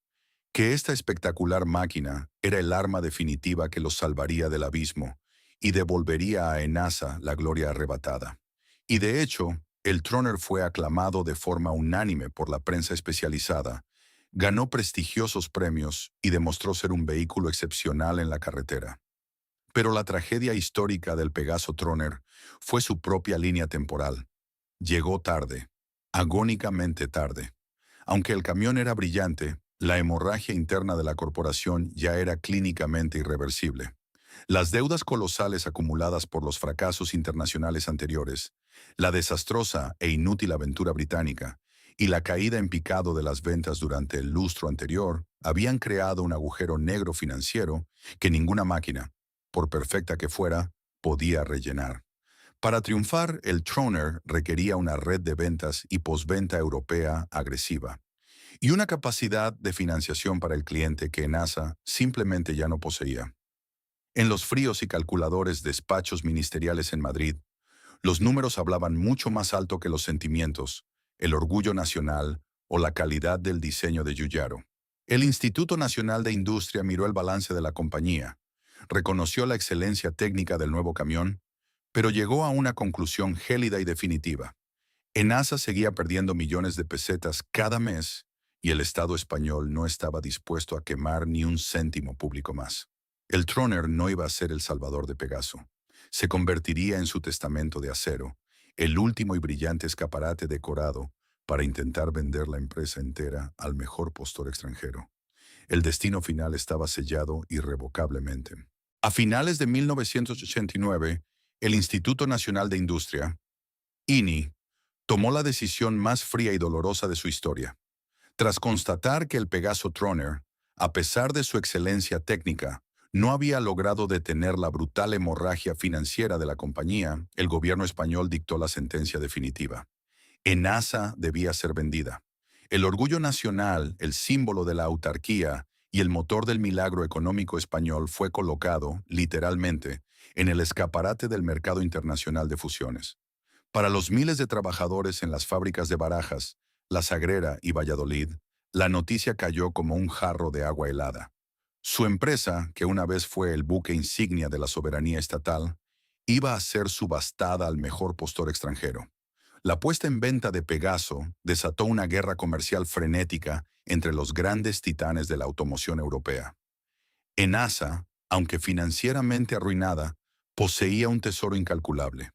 [SPEAKER 1] que esta espectacular máquina era el arma definitiva que los salvaría del abismo y devolvería a Enasa la gloria arrebatada. Y de hecho, el Troner fue aclamado de forma unánime por la prensa especializada, ganó prestigiosos premios y demostró ser un vehículo excepcional en la carretera. Pero la tragedia histórica del Pegaso Troner fue su propia línea temporal. Llegó tarde, agónicamente tarde. Aunque el camión era brillante, la hemorragia interna de la corporación ya era clínicamente irreversible. Las deudas colosales acumuladas por los fracasos internacionales anteriores, la desastrosa e inútil aventura británica y la caída en picado de las ventas durante el lustro anterior habían creado un agujero negro financiero que ninguna máquina, por perfecta que fuera, podía rellenar. Para triunfar, el Troner requería una red de ventas y postventa europea agresiva y una capacidad de financiación para el cliente que NASA simplemente ya no poseía. En los fríos y calculadores despachos ministeriales en Madrid, los números hablaban mucho más alto que los sentimientos, el orgullo nacional o la calidad del diseño de Giugiaro. El Instituto Nacional de Industria miró el balance de la compañía, reconoció la excelencia técnica del nuevo camión, pero llegó a una conclusión gélida y definitiva. Enasa seguía perdiendo millones de pesetas cada mes y el Estado español no estaba dispuesto a quemar ni un céntimo público más. El Troner no iba a ser el salvador de Pegaso. Se convertiría en su testamento de acero, el último y brillante escaparate decorado para intentar vender la empresa entera al mejor postor extranjero. El destino final estaba sellado irrevocablemente. A finales de 1989, el Instituto Nacional de Industria, INI, tomó la decisión más fría y dolorosa de su historia. Tras constatar que el Pegaso Troner, a pesar de su excelencia técnica, no había logrado detener la brutal hemorragia financiera de la compañía, el gobierno español dictó la sentencia definitiva. Enasa debía ser vendida. El orgullo nacional, el símbolo de la autarquía y el motor del milagro económico español fue colocado, literalmente, en el escaparate del mercado internacional de fusiones. Para los miles de trabajadores en las fábricas de Barajas, La Sagrera y Valladolid, la noticia cayó como un jarro de agua helada. Su empresa, que una vez fue el buque insignia de la soberanía estatal, iba a ser subastada al mejor postor extranjero. La puesta en venta de Pegaso desató una guerra comercial frenética entre los grandes titanes de la automoción europea. Enasa, aunque financieramente arruinada, poseía un tesoro incalculable,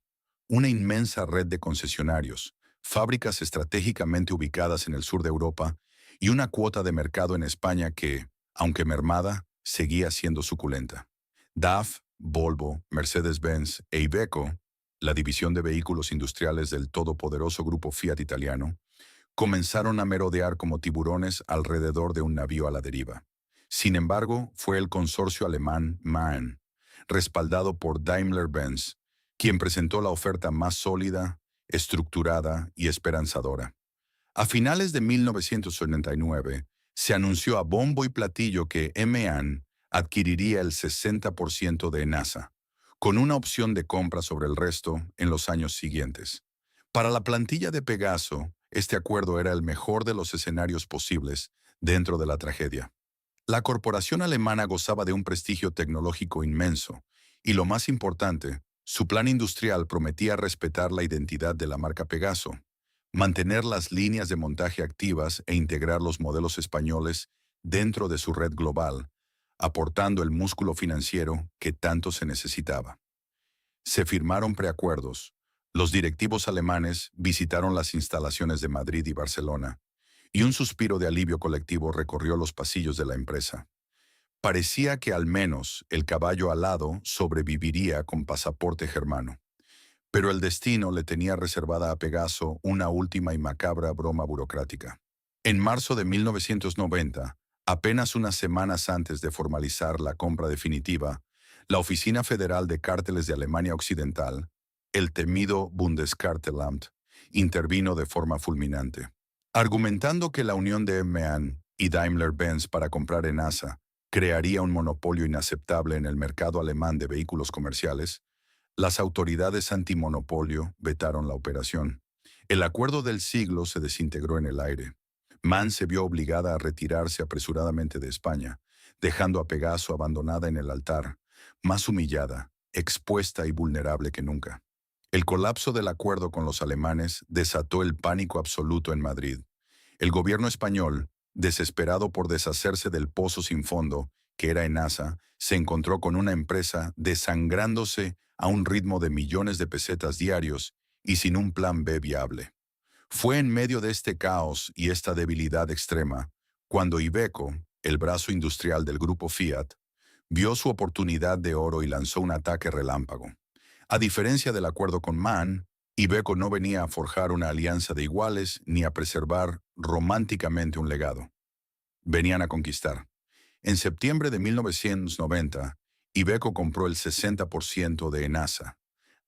[SPEAKER 1] una inmensa red de concesionarios, fábricas estratégicamente ubicadas en el sur de Europa y una cuota de mercado en España que, aunque mermada, seguía siendo suculenta. DAF, Volvo, Mercedes-Benz e Iveco, la división de vehículos industriales del todopoderoso grupo Fiat italiano, comenzaron a merodear como tiburones alrededor de un navío a la deriva. Sin embargo, fue el consorcio alemán MAN, respaldado por Daimler-Benz, quien presentó la oferta más sólida, estructurada y esperanzadora. A finales de 1989, se anunció a bombo y platillo que MAN adquiriría el 60% de Enasa, con una opción de compra sobre el resto en los años siguientes. Para la plantilla de Pegaso, este acuerdo era el mejor de los escenarios posibles dentro de la tragedia. La corporación alemana gozaba de un prestigio tecnológico inmenso, y lo más importante, su plan industrial prometía respetar la identidad de la marca Pegaso, mantener las líneas de montaje activas e integrar los modelos españoles dentro de su red global, aportando el músculo financiero que tanto se necesitaba. Se firmaron preacuerdos. Los directivos alemanes visitaron las instalaciones de Madrid y Barcelona, y un suspiro de alivio colectivo recorrió los pasillos de la empresa. Parecía que al menos el caballo alado sobreviviría con pasaporte germano. Pero el destino le tenía reservada a Pegaso una última y macabra broma burocrática. En marzo de 1990, apenas unas semanas antes de formalizar la compra definitiva, La Oficina Federal de Cárteles de Alemania Occidental, el temido Bundeskartellamt, intervino de forma fulminante, argumentando que la unión de MAN y Daimler-Benz para comprar ENASA crearía un monopolio inaceptable en el mercado alemán de vehículos comerciales. Las autoridades antimonopolio vetaron la operación. El acuerdo del siglo se desintegró en el aire. MAN se vio obligada a retirarse apresuradamente de España, dejando a Pegaso abandonada en el altar, más humillada, expuesta y vulnerable que nunca. El colapso del acuerdo con los alemanes desató el pánico absoluto en Madrid. El gobierno español, desesperado por deshacerse del pozo sin fondo, que era ENASA, se encontró con una empresa desangrándose a un ritmo de millones de pesetas diarios y sin un plan B viable. Fue en medio de este caos y esta debilidad extrema cuando Iveco, el brazo industrial del grupo Fiat, vio su oportunidad de oro y lanzó un ataque relámpago. A diferencia del acuerdo con MAN, Iveco no venía a forjar una alianza de iguales ni a preservar románticamente un legado. Venían a conquistar. En septiembre de 1990, Iveco compró el 60% de ENASA,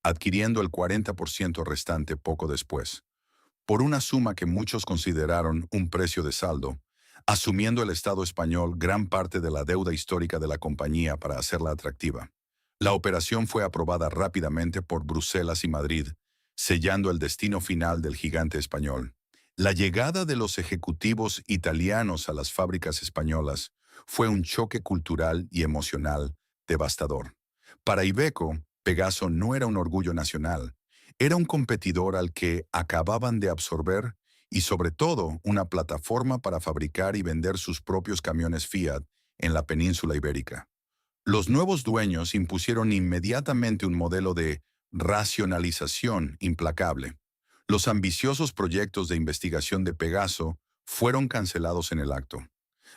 [SPEAKER 1] adquiriendo el 40% restante poco después, por una suma que muchos consideraron un precio de saldo, asumiendo el Estado español gran parte de la deuda histórica de la compañía para hacerla atractiva. La operación fue aprobada rápidamente por Bruselas y Madrid, sellando el destino final del gigante español. La llegada de los ejecutivos italianos a las fábricas españolas fue un choque cultural y emocional devastador. Para Iveco, Pegaso no era un orgullo nacional, era un competidor al que acababan de absorber y sobre todo una plataforma para fabricar y vender sus propios camiones Fiat en la península ibérica. Los nuevos dueños impusieron inmediatamente un modelo de racionalización implacable. Los ambiciosos proyectos de investigación de Pegaso fueron cancelados en el acto.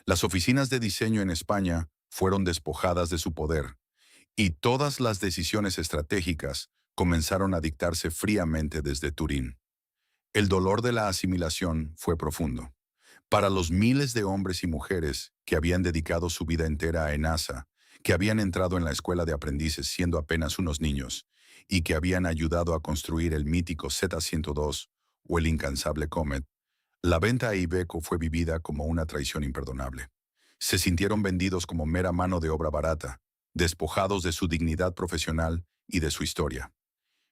[SPEAKER 1] Las oficinas de diseño en España fueron despojadas de su poder, y todas las decisiones estratégicas comenzaron a dictarse fríamente desde Turín. El dolor de la asimilación fue profundo. Para los miles de hombres y mujeres que habían dedicado su vida entera a ENASA, que habían entrado en la escuela de aprendices siendo apenas unos niños, y que habían ayudado a construir el mítico Z-102 o el incansable Comet, la venta a Iveco fue vivida como una traición imperdonable. Se sintieron vendidos como mera mano de obra barata, despojados de su dignidad profesional y de su historia.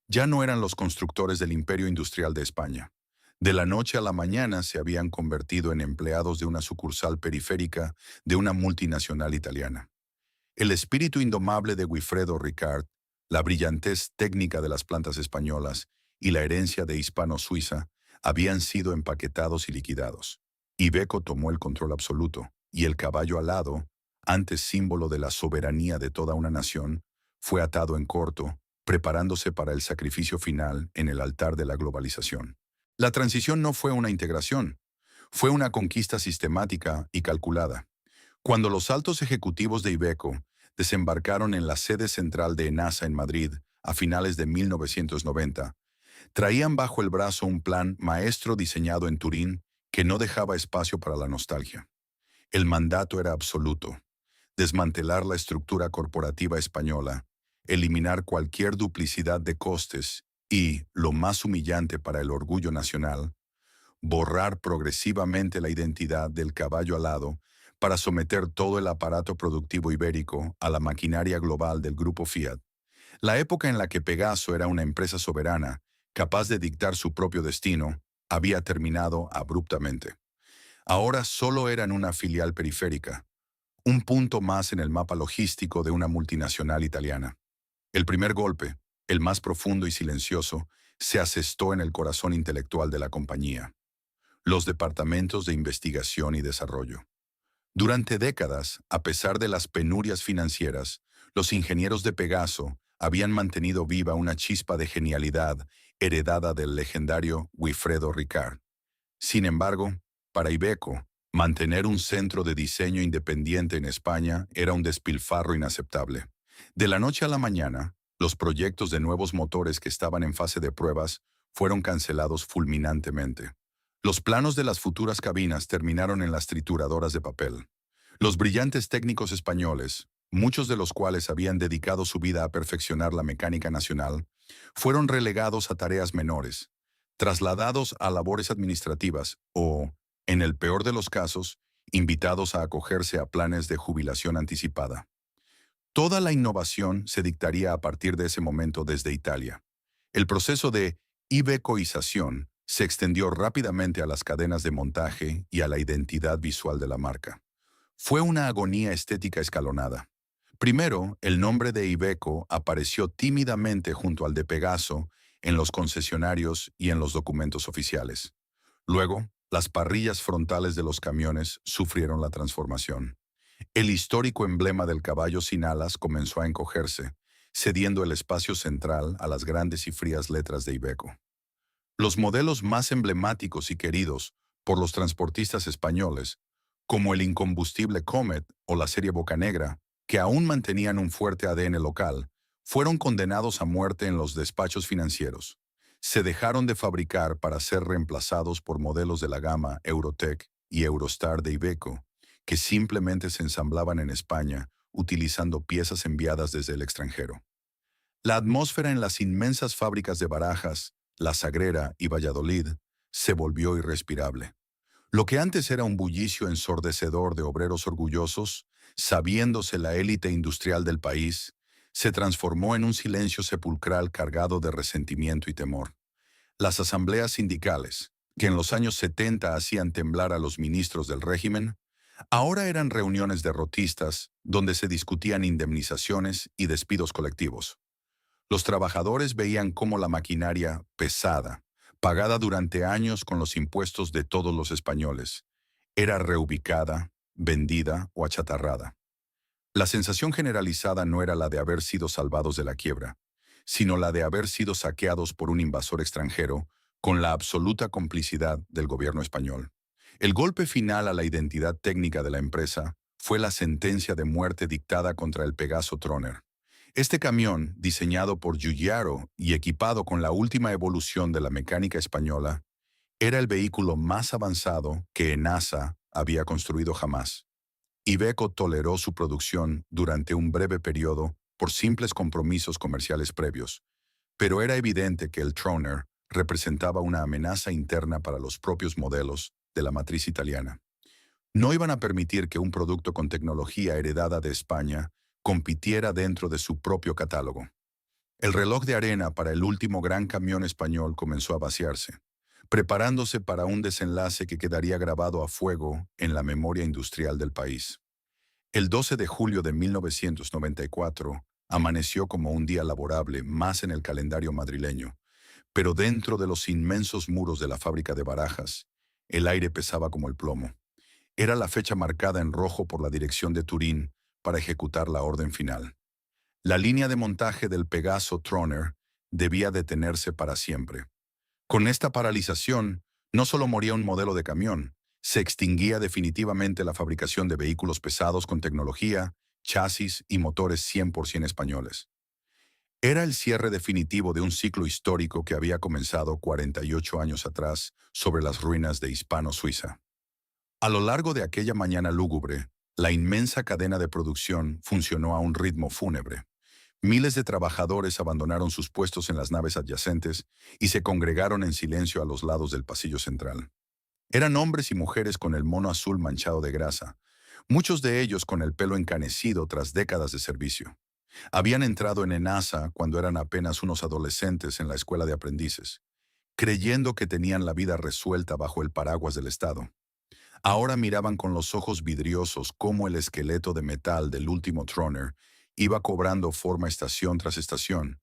[SPEAKER 1] Ya no eran los constructores del imperio industrial de España. De la noche a la mañana se habían convertido en empleados de una sucursal periférica de una multinacional italiana. El espíritu indomable de Wilfredo Ricard, la brillantez técnica de las plantas españolas y la herencia de hispano-suiza habían sido empaquetados y liquidados. Iveco tomó el control absoluto, y el caballo alado, antes símbolo de la soberanía de toda una nación, fue atado en corto, preparándose para el sacrificio final en el altar de la globalización. La transición no fue una integración, fue una conquista sistemática y calculada. Cuando los altos ejecutivos de Iveco desembarcaron en la sede central de ENASA en Madrid a finales de 1990, traían bajo el brazo un plan maestro diseñado en Turín que no dejaba espacio para la nostalgia. El mandato era absoluto: desmantelar la estructura corporativa española, eliminar cualquier duplicidad de costes y, lo más humillante para el orgullo nacional, borrar progresivamente la identidad del caballo alado para someter todo el aparato productivo ibérico a la maquinaria global del grupo Fiat. La época en la que Pegaso era una empresa soberana, capaz de dictar su propio destino, había terminado abruptamente. Ahora solo eran una filial periférica, un punto más en el mapa logístico de una multinacional italiana. El primer golpe, el más profundo y silencioso, se asestó en el corazón intelectual de la compañía: los departamentos de investigación y desarrollo. Durante décadas, a pesar de las penurias financieras, los ingenieros de Pegaso habían mantenido viva una chispa de genialidad heredada del legendario Wilfredo Ricard. Sin embargo, para Iveco, mantener un centro de diseño independiente en España era un despilfarro inaceptable. De la noche a la mañana, los proyectos de nuevos motores que estaban en fase de pruebas fueron cancelados fulminantemente. Los planos de las futuras cabinas terminaron en las trituradoras de papel. Los brillantes técnicos españoles, muchos de los cuales habían dedicado su vida a perfeccionar la mecánica nacional, fueron relegados a tareas menores, trasladados a labores administrativas o, en el peor de los casos, invitados a acogerse a planes de jubilación anticipada. Toda la innovación se dictaría a partir de ese momento desde Italia. El proceso de ibecoización se extendió rápidamente a las cadenas de montaje y a la identidad visual de la marca. Fue una agonía estética escalonada. Primero, el nombre de Iveco apareció tímidamente junto al de Pegaso en los concesionarios y en los documentos oficiales. Luego, las parrillas frontales de los camiones sufrieron la transformación. El histórico emblema del caballo sin alas comenzó a encogerse, cediendo el espacio central a las grandes y frías letras de Iveco. Los modelos más emblemáticos y queridos por los transportistas españoles, como el incombustible Comet o la serie Bocanegra, que aún mantenían un fuerte ADN local, fueron condenados a muerte en los despachos financieros. Se dejaron de fabricar para ser reemplazados por modelos de la gama Eurotec y Eurostar de Iveco, que simplemente se ensamblaban en España utilizando piezas enviadas desde el extranjero. La atmósfera en las inmensas fábricas de Barajas, La Sagrera y Valladolid se volvió irrespirable. Lo que antes era un bullicio ensordecedor de obreros orgullosos, sabiéndose la élite industrial del país, se transformó en un silencio sepulcral cargado de resentimiento y temor. Las asambleas sindicales, que en los años 70 hacían temblar a los ministros del régimen, ahora eran reuniones derrotistas donde se discutían indemnizaciones y despidos colectivos. Los trabajadores veían cómo la maquinaria pesada, pagada durante años con los impuestos de todos los españoles, era reubicada, vendida o achatarrada. La sensación generalizada no era la de haber sido salvados de la quiebra, sino la de haber sido saqueados por un invasor extranjero con la absoluta complicidad del gobierno español. El golpe final a la identidad técnica de la empresa fue la sentencia de muerte dictada contra el Pegaso Troner. Este camión, diseñado por Giugiaro y equipado con la última evolución de la mecánica española, era el vehículo más avanzado que ENASA había construido jamás. Iveco toleró su producción durante un breve periodo por simples compromisos comerciales previos, pero era evidente que el Troner representaba una amenaza interna para los propios modelos de la matriz italiana. No iban a permitir que un producto con tecnología heredada de España compitiera dentro de su propio catálogo. El reloj de arena para el último gran camión español comenzó a vaciarse, preparándose para un desenlace que quedaría grabado a fuego en la memoria industrial del país. El 12 de julio de 1994 amaneció como un día laborable más en el calendario madrileño, pero dentro de los inmensos muros de la fábrica de Barajas, el aire pesaba como el plomo. Era la fecha marcada en rojo por la dirección de Turín para ejecutar la orden final. La línea de montaje del Pegaso Troner debía detenerse para siempre. Con esta paralización, no solo moría un modelo de camión, se extinguía definitivamente la fabricación de vehículos pesados con tecnología, chasis y motores 100% españoles. Era el cierre definitivo de un ciclo histórico que había comenzado 48 años atrás sobre las ruinas de Hispano-Suiza. A lo largo de aquella mañana lúgubre, la inmensa cadena de producción funcionó a un ritmo fúnebre. Miles de trabajadores abandonaron sus puestos en las naves adyacentes y se congregaron en silencio a los lados del pasillo central. Eran hombres y mujeres con el mono azul manchado de grasa, muchos de ellos con el pelo encanecido tras décadas de servicio. Habían entrado en ENASA cuando eran apenas unos adolescentes en la escuela de aprendices, creyendo que tenían la vida resuelta bajo el paraguas del Estado. Ahora miraban con los ojos vidriosos cómo el esqueleto de metal del último Troner iba cobrando forma estación tras estación,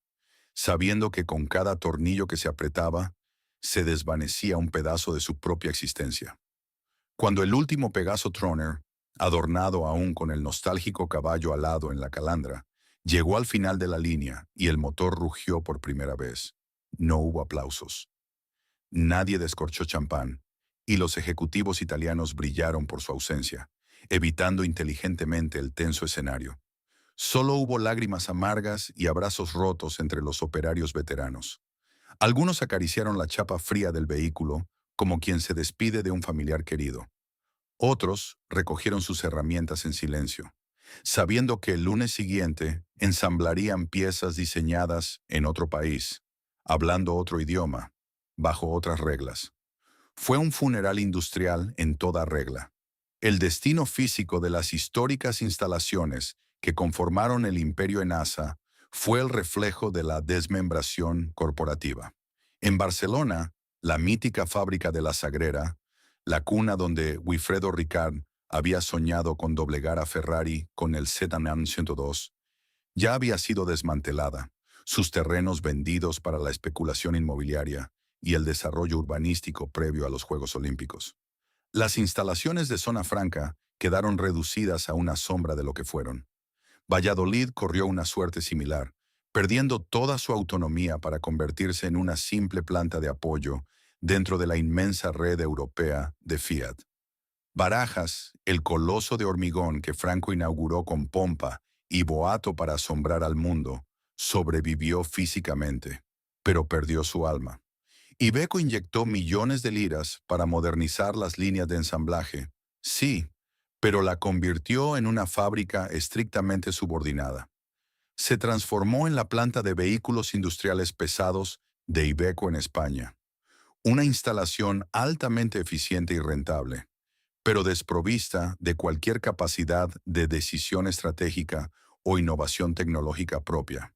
[SPEAKER 1] sabiendo que con cada tornillo que se apretaba, se desvanecía un pedazo de su propia existencia. Cuando el último Pegaso Troner, adornado aún con el nostálgico caballo alado en la calandra, llegó al final de la línea y el motor rugió por primera vez, no hubo aplausos. Nadie descorchó champán, y los ejecutivos italianos brillaron por su ausencia, evitando inteligentemente el tenso escenario. Solo hubo lágrimas amargas y abrazos rotos entre los operarios veteranos. Algunos acariciaron la chapa fría del vehículo, como quien se despide de un familiar querido. Otros recogieron sus herramientas en silencio, sabiendo que el lunes siguiente ensamblarían piezas diseñadas en otro país, hablando otro idioma, bajo otras reglas. Fue un funeral industrial en toda regla. El destino físico de las históricas instalaciones que conformaron el imperio Enasa fue el reflejo de la desmembración corporativa. En Barcelona, la mítica fábrica de la Sagrera, la cuna donde Wilfredo Ricard había soñado con doblegar a Ferrari con el Sedan 102, ya había sido desmantelada, sus terrenos vendidos para la especulación inmobiliaria y el desarrollo urbanístico previo a los Juegos Olímpicos. Las instalaciones de Zona Franca quedaron reducidas a una sombra de lo que fueron. Valladolid corrió una suerte similar, perdiendo toda su autonomía para convertirse en una simple planta de apoyo dentro de la inmensa red europea de Fiat. Barajas, el coloso de hormigón que Franco inauguró con pompa y boato para asombrar al mundo, sobrevivió físicamente, pero perdió su alma. Iveco inyectó millones de liras para modernizar las líneas de ensamblaje, sí, pero la convirtió en una fábrica estrictamente subordinada. Se transformó en la planta de vehículos industriales pesados de Iveco en España, una instalación altamente eficiente y rentable, pero desprovista de cualquier capacidad de decisión estratégica o innovación tecnológica propia.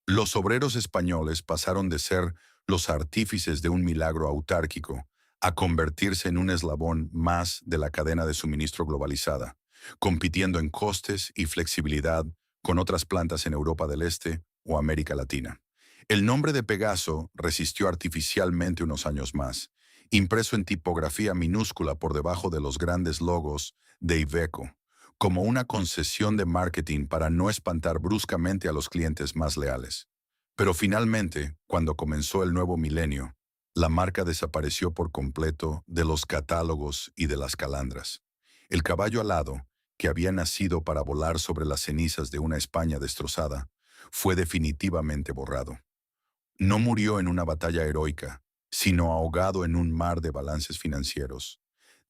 [SPEAKER 1] Los obreros españoles pasaron de ser los artífices de un milagro autárquico a convertirse en un eslabón más de la cadena de suministro globalizada, compitiendo en costes y flexibilidad con otras plantas en Europa del Este o América Latina. El nombre de Pegaso resistió artificialmente unos años más, impreso en tipografía minúscula por debajo de los grandes logos de Iveco, como una concesión de marketing para no espantar bruscamente a los clientes más leales. Pero finalmente, cuando comenzó el nuevo milenio, la marca desapareció por completo de los catálogos y de las calandras. El caballo alado, que había nacido para volar sobre las cenizas de una España destrozada, fue definitivamente borrado. No murió en una batalla heroica, sino ahogado en un mar de balances financieros,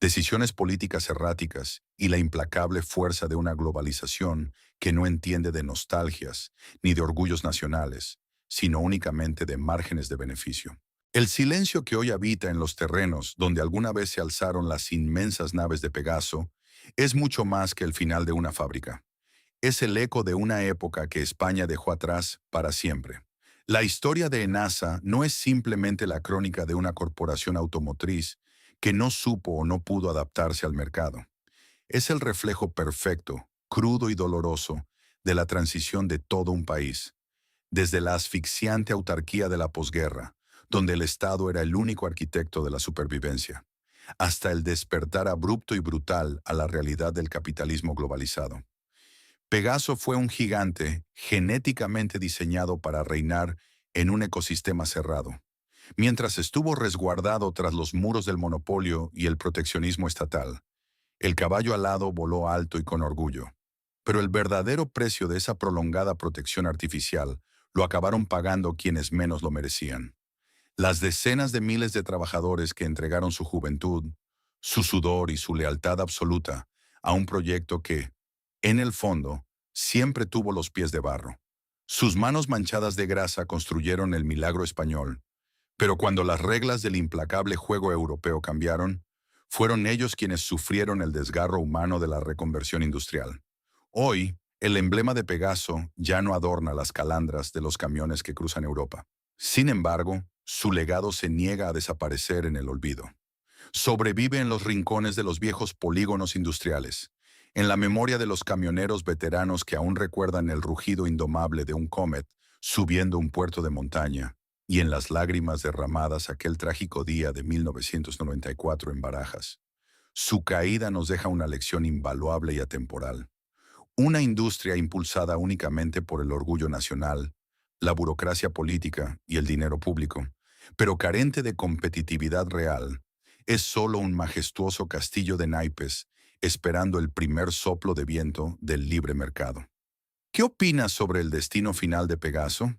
[SPEAKER 1] decisiones políticas erráticas y la implacable fuerza de una globalización que no entiende de nostalgias ni de orgullos nacionales, sino únicamente de márgenes de beneficio. El silencio que hoy habita en los terrenos donde alguna vez se alzaron las inmensas naves de Pegaso es mucho más que el final de una fábrica. Es el eco de una época que España dejó atrás para siempre. La historia de Enasa no es simplemente la crónica de una corporación automotriz que no supo o no pudo adaptarse al mercado. Es el reflejo perfecto, crudo y doloroso de la transición de todo un país, desde la asfixiante autarquía de la posguerra, donde el Estado era el único arquitecto de la supervivencia, hasta el despertar abrupto y brutal a la realidad del capitalismo globalizado. Pegaso fue un gigante genéticamente diseñado para reinar en un ecosistema cerrado, mientras estuvo resguardado tras los muros del monopolio y el proteccionismo estatal. El caballo alado voló alto y con orgullo, pero el verdadero precio de esa prolongada protección artificial lo acabaron pagando quienes menos lo merecían. Las decenas de miles de trabajadores que entregaron su juventud, su sudor y su lealtad absoluta a un proyecto que, en el fondo, siempre tuvo los pies de barro. Sus manos manchadas de grasa construyeron el milagro español, pero cuando las reglas del implacable juego europeo cambiaron, fueron ellos quienes sufrieron el desgarro humano de la reconversión industrial. Hoy, el emblema de Pegaso ya no adorna las calandras de los camiones que cruzan Europa. Sin embargo, su legado se niega a desaparecer en el olvido. Sobrevive en los rincones de los viejos polígonos industriales, en la memoria de los camioneros veteranos que aún recuerdan el rugido indomable de un Comet subiendo un puerto de montaña, y en las lágrimas derramadas aquel trágico día de 1994 en Barajas. Su caída nos deja una lección invaluable y atemporal. Una industria impulsada únicamente por el orgullo nacional, la burocracia política y el dinero público, pero carente de competitividad real, es solo un majestuoso castillo de naipes esperando el primer soplo de viento del libre mercado. ¿Qué opinas sobre el destino final de Pegaso?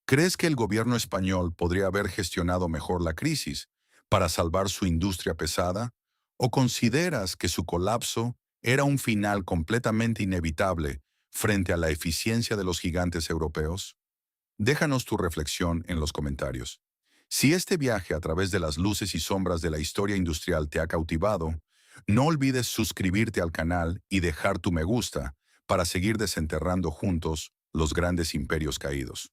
[SPEAKER 1] ¿Crees que el gobierno español podría haber gestionado mejor la crisis para salvar su industria pesada? ¿O consideras que su colapso ¿Era un final completamente inevitable frente a la eficiencia de los gigantes europeos? Déjanos tu reflexión en los comentarios. Si este viaje a través de las luces y sombras de la historia industrial te ha cautivado, no olvides suscribirte al canal y dejar tu me gusta para seguir desenterrando juntos los grandes imperios caídos.